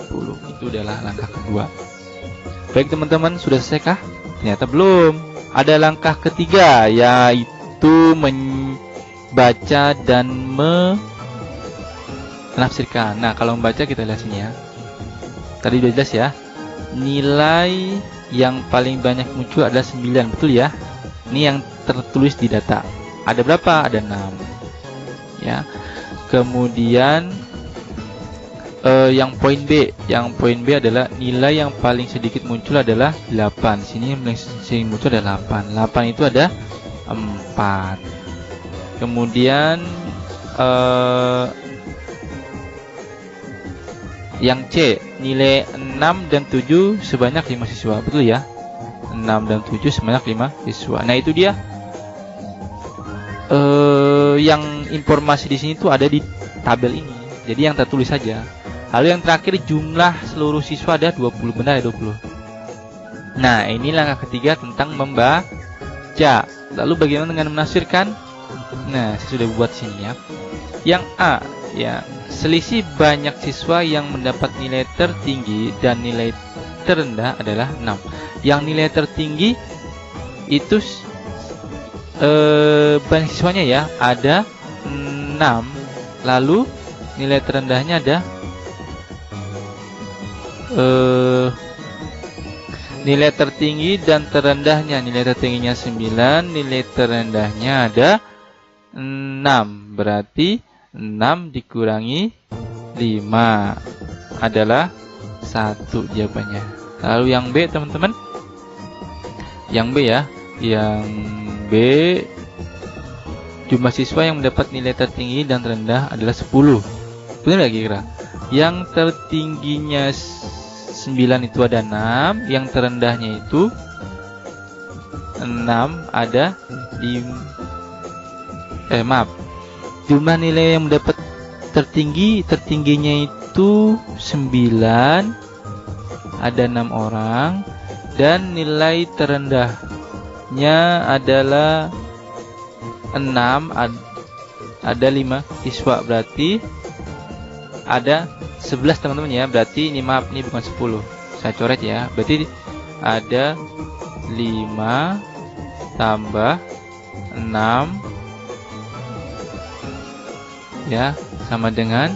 Speaker 2: 20. Itu adalah langkah kedua. Baik teman-teman, sudah selesaikah? Ternyata belum. Ada langkah ketiga yaitu membaca dan menafsirkan. Nah, kalau membaca kita lihat sini ya. Tadi sudah jelas ya. Nilai yang paling banyak muncul adalah 9, betul ya? Ini yang tertulis di data. Ada berapa? Ada 6. Ya. Kemudian yang poin B adalah nilai yang paling sedikit muncul adalah 8. Sini yang paling sering muncul adalah 8. 8 itu ada 4. Kemudian yang C, nilai 6 dan 7 sebanyak 5 siswa. Betul ya? 6 dan 7 sebanyak 5 siswa. Nah, itu dia. Yang informasi di sini tuh ada di tabel ini. Jadi yang tertulis saja. Lalu yang terakhir jumlah seluruh siswa ada 20, benar ya 20. Nah, ini langkah ketiga tentang membaca. Lalu bagaimana dengan menafsirkan? Nah, saya sudah buat sini ya. Yang A, ya, selisih banyak siswa yang mendapat nilai tertinggi dan nilai terendah adalah 6. Yang nilai tertinggi itu banyak siswanya ya, ada 6. Lalu nilai terendahnya ada nilai tertinggi dan terendahnya. Nilai tertingginya 9, nilai terendahnya ada 6. Berarti 6 dikurangi 5 adalah 1 jawabannya. Lalu yang B teman-teman. Yang B ya. Yang B, jumlah siswa yang mendapat nilai tertinggi dan terendah adalah 10. Benar gak kira? Yang tertingginya 9 itu ada 6, yang terendahnya itu 6 ada jumlah nilai yang mendapat tertingginya itu 9, ada 6 orang, dan nilai terendahnya adalah 6, ada 5 siswa. Berarti ada 11 teman-teman ya. Berarti ini maaf, ini bukan 10, saya coret ya. Berarti ada 5 tambah 6 ya, sama dengan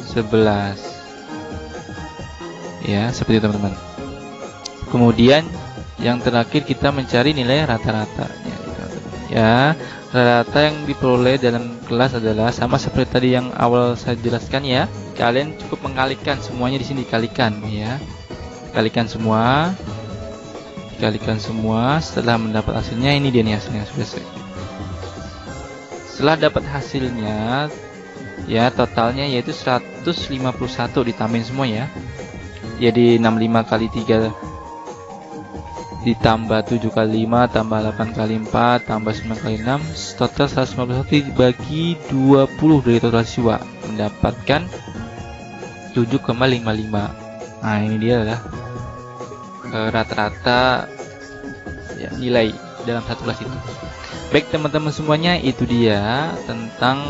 Speaker 2: 11 ya, seperti itu teman-teman. Kemudian yang terakhir kita mencari nilai rata-ratanya ya. Rata-rata yang diperoleh dalam kelas adalah sama seperti tadi yang awal saya jelaskan ya. Kalian cukup mengkalikan semuanya di sini, dikalikan ya. Dikalikan semua. Setelah mendapat hasilnya, ini dia nih hasilnya sudah selesai. Setelah dapat hasilnya ya, totalnya yaitu 151 ditambahin semua ya. Jadi 65 kali 3 ditambah 7 kali 5 tambah 8 kali 4 tambah 9 kali 6, total 151 dibagi 20 dari total siswa mendapatkan 7,55. Nah, ini dia adalah rata-rata ya, nilai dalam satu kelas itu. Baik teman-teman semuanya, itu dia tentang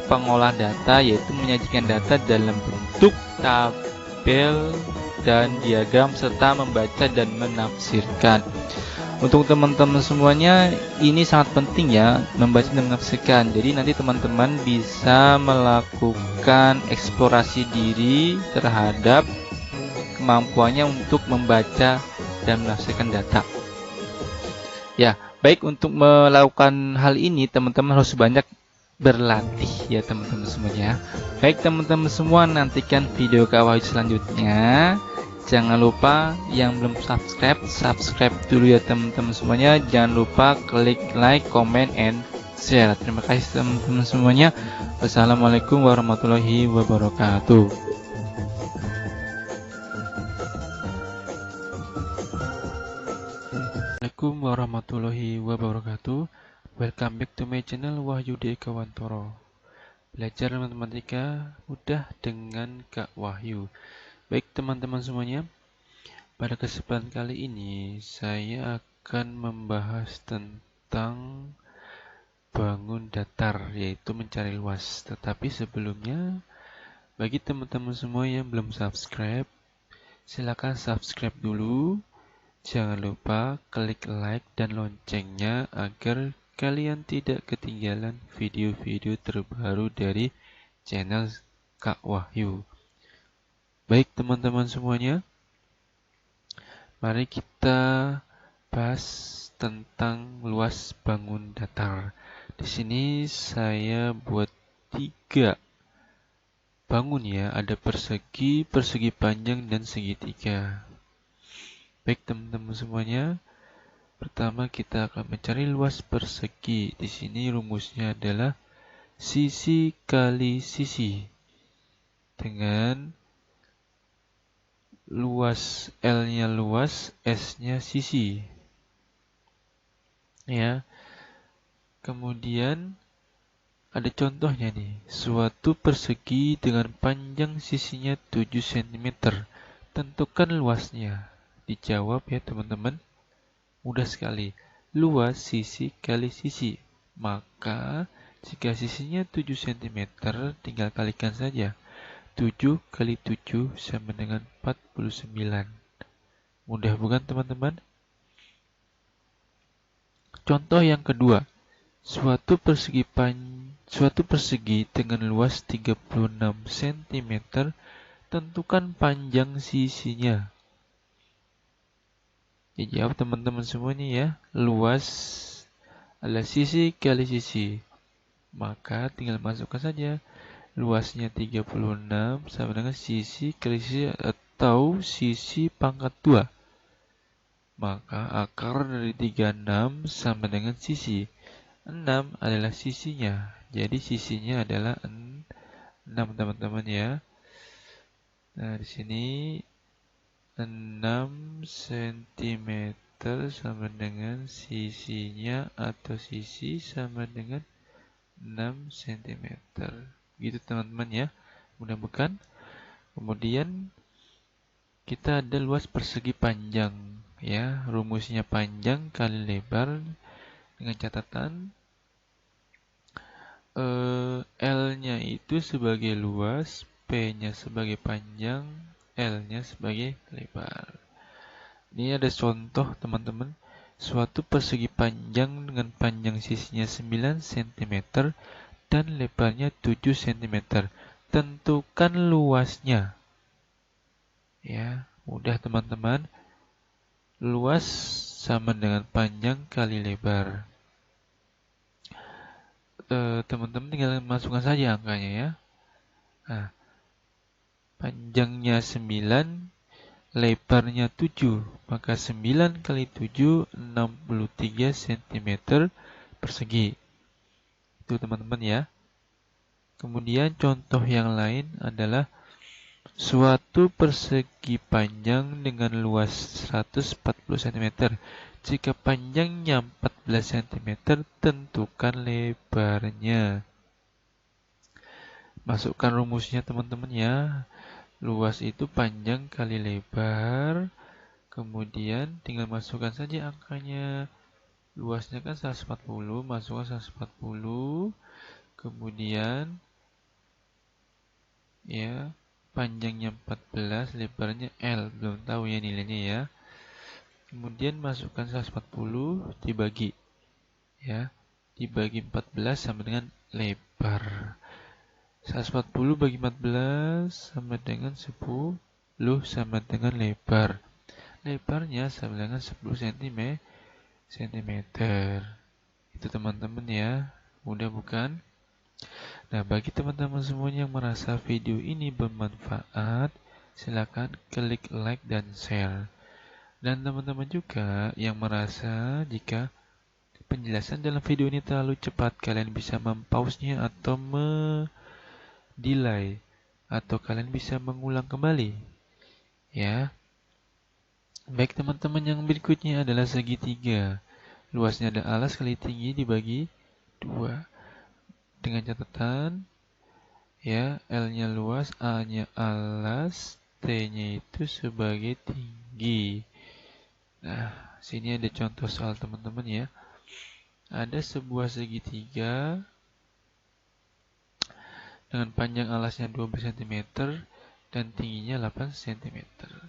Speaker 2: pengolahan data, yaitu menyajikan data dalam bentuk tabel dan diagram serta membaca dan menafsirkan. Untuk teman-teman semuanya ini sangat penting ya, membaca dan menafsirkan. Jadi nanti teman-teman bisa melakukan eksplorasi diri terhadap kemampuannya untuk membaca dan menafsirkan data. Ya, baik, untuk melakukan hal ini teman-teman harus banyak berlatih ya teman-teman semuanya. Baik teman-teman semua, nantikan video Kak Wahyu selanjutnya. Jangan lupa yang belum subscribe dulu ya teman-teman semuanya. Jangan lupa klik like, comment, and share. Terima kasih teman-teman semuanya. Wassalamualaikum warahmatullahi wabarakatuh. Assalamualaikum warahmatullahi wabarakatuh. Welcome back to my channel Wahyu Dekawantoro. Belajar matematika mudah dengan Kak Wahyu. Baik teman-teman semuanya, pada kesempatan kali ini saya akan membahas tentang bangun datar, yaitu mencari luas. Tetapi sebelumnya, bagi teman-teman semua yang belum subscribe, silakan subscribe dulu. Jangan lupa klik like dan loncengnya agar kalian tidak ketinggalan video-video terbaru dari channel Kak Wahyu. Baik teman-teman semuanya, mari kita bahas tentang luas bangun datar. Di sini saya buat 3 bangun ya, ada persegi, persegi panjang, dan segitiga. Baik teman-teman semuanya, pertama kita akan mencari luas persegi. Di sini rumusnya adalah sisi kali sisi dengan luas L-nya luas, S-nya sisi. Ya. Kemudian ada contohnya nih. Suatu persegi dengan panjang sisinya 7 cm. Tentukan luasnya. Dijawab ya teman-teman. Mudah sekali. Luas sisi kali sisi. Maka jika sisinya 7 cm, tinggal kalikan saja. 7 kali 7 sama dengan 49. Mudah bukan teman-teman? Contoh yang kedua. Suatu persegi dengan luas 36 cm, tentukan panjang sisinya. Ya, jawab teman-teman semuanya ya. Luas adalah sisi kali sisi. Maka tinggal masukkan saja. Luasnya 36 sama dengan sisi kali sisi atau sisi pangkat 2. Maka akar dari 36 sama dengan sisi. 6 adalah sisinya. Jadi sisinya adalah 6 teman-teman ya. Nah, di sini 6 cm sama dengan sisinya atau sisi sama dengan 6 cm. Gitu teman-teman ya. Mudah bukan? Kemudian kita ada luas persegi panjang ya. Rumusnya panjang kali lebar dengan catatan L-nya itu sebagai luas, P-nya sebagai panjang, L-nya sebagai lebar. Ini ada contoh teman-teman. Suatu persegi panjang dengan panjang sisinya 9 cm dan lebarnya 7 cm. Tentukan luasnya. Ya, mudah teman-teman. Luas sama dengan panjang kali lebar. Teman-teman tinggal masukkan saja angkanya ya. Nah, panjangnya 9, lebarnya 7. Maka 9 kali 7, 63 cm persegi. Itu teman-teman ya. Kemudian contoh yang lain adalah suatu persegi panjang dengan luas 140 cm. Jika panjangnya 14 cm, tentukan lebarnya. Masukkan rumusnya teman-teman ya. Luas itu panjang kali lebar. Kemudian tinggal masukkan saja angkanya. Luasnya kan 140, masukkan 140, kemudian ya panjangnya 14, lebarnya L, belum tahu ya nilainya ya. Kemudian masukkan 140 dibagi ya, dibagi 14 sama dengan lebar. 140 bagi 14 sama dengan 10 sama dengan lebar. Lebarnya sama dengan 10 cm. Itu teman-teman ya, mudah bukan? Nah, bagi teman-teman semuanya yang merasa video ini bermanfaat, silakan klik like dan share. Dan teman-teman juga yang merasa jika penjelasan dalam video ini terlalu cepat, kalian bisa mempause-nya atau delay, atau kalian bisa mengulang kembali. Ya. Baik teman-teman, yang berikutnya adalah segitiga. Luasnya ada alas kali tinggi dibagi 2. Dengan catatan ya, L-nya luas, A-nya alas, T-nya itu sebagai tinggi. Nah, sini ada contoh soal teman-teman ya. Ada sebuah segitiga dengan panjang alasnya 12 cm dan tingginya 8 cm.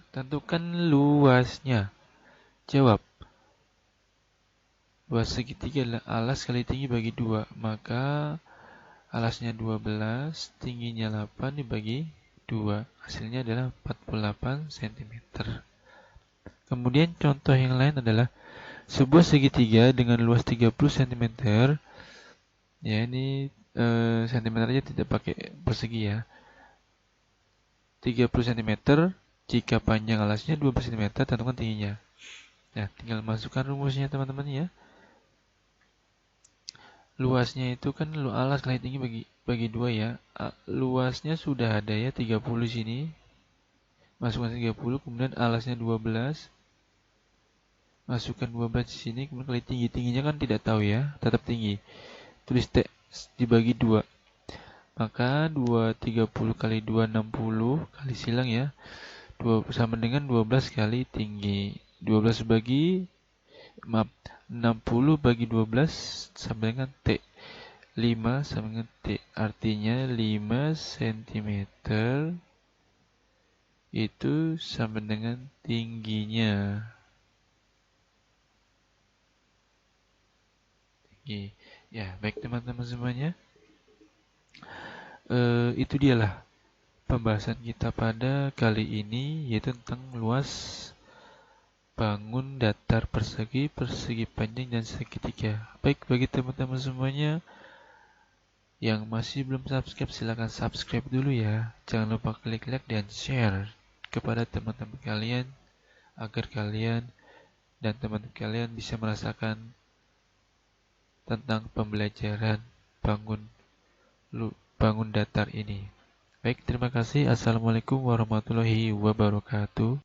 Speaker 2: Tentukan luasnya. Jawab. Luas segitiga adalah alas kali tinggi bagi 2. Maka alasnya 12, tingginya 8 dibagi 2. Hasilnya adalah 48 cm. Kemudian contoh yang lain adalah sebuah segitiga dengan luas 30 cm. Ya, ini cm aja, tidak pakai persegi ya. 30 cm jika panjang alasnya 12 cm, tentukan tingginya. Nah, tinggal masukkan rumusnya teman-teman ya. Luasnya itu kan alas kali tinggi bagi 2 ya. Luasnya sudah ada ya, 30 sini. Masukkan 30, kemudian alasnya 12. Masukkan 12 di sini, kemudian kali tinggi. Tingginya kan tidak tahu ya, tetap tinggi. Tulis T dibagi 2. Maka 30 kali 2 60 kali silang ya. 2 sama dengan 12 kali tinggi. 12 bagi 60 bagi 12 sama dengan T. 5 sama dengan T. Artinya 5 cm itu sama dengan tingginya. Ya, baik teman-teman semuanya. Itu dialah pembahasan kita pada kali ini, yaitu tentang luas bangun datar persegi, persegi panjang, dan segitiga. Baik, bagi teman-teman semuanya yang masih belum subscribe, silahkan subscribe dulu ya. Jangan lupa klik like dan share kepada teman-teman kalian, agar kalian dan teman-teman kalian bisa merasakan tentang pembelajaran bangun datar ini. Baik, terima kasih. Assalamualaikum warahmatullahi wabarakatuh.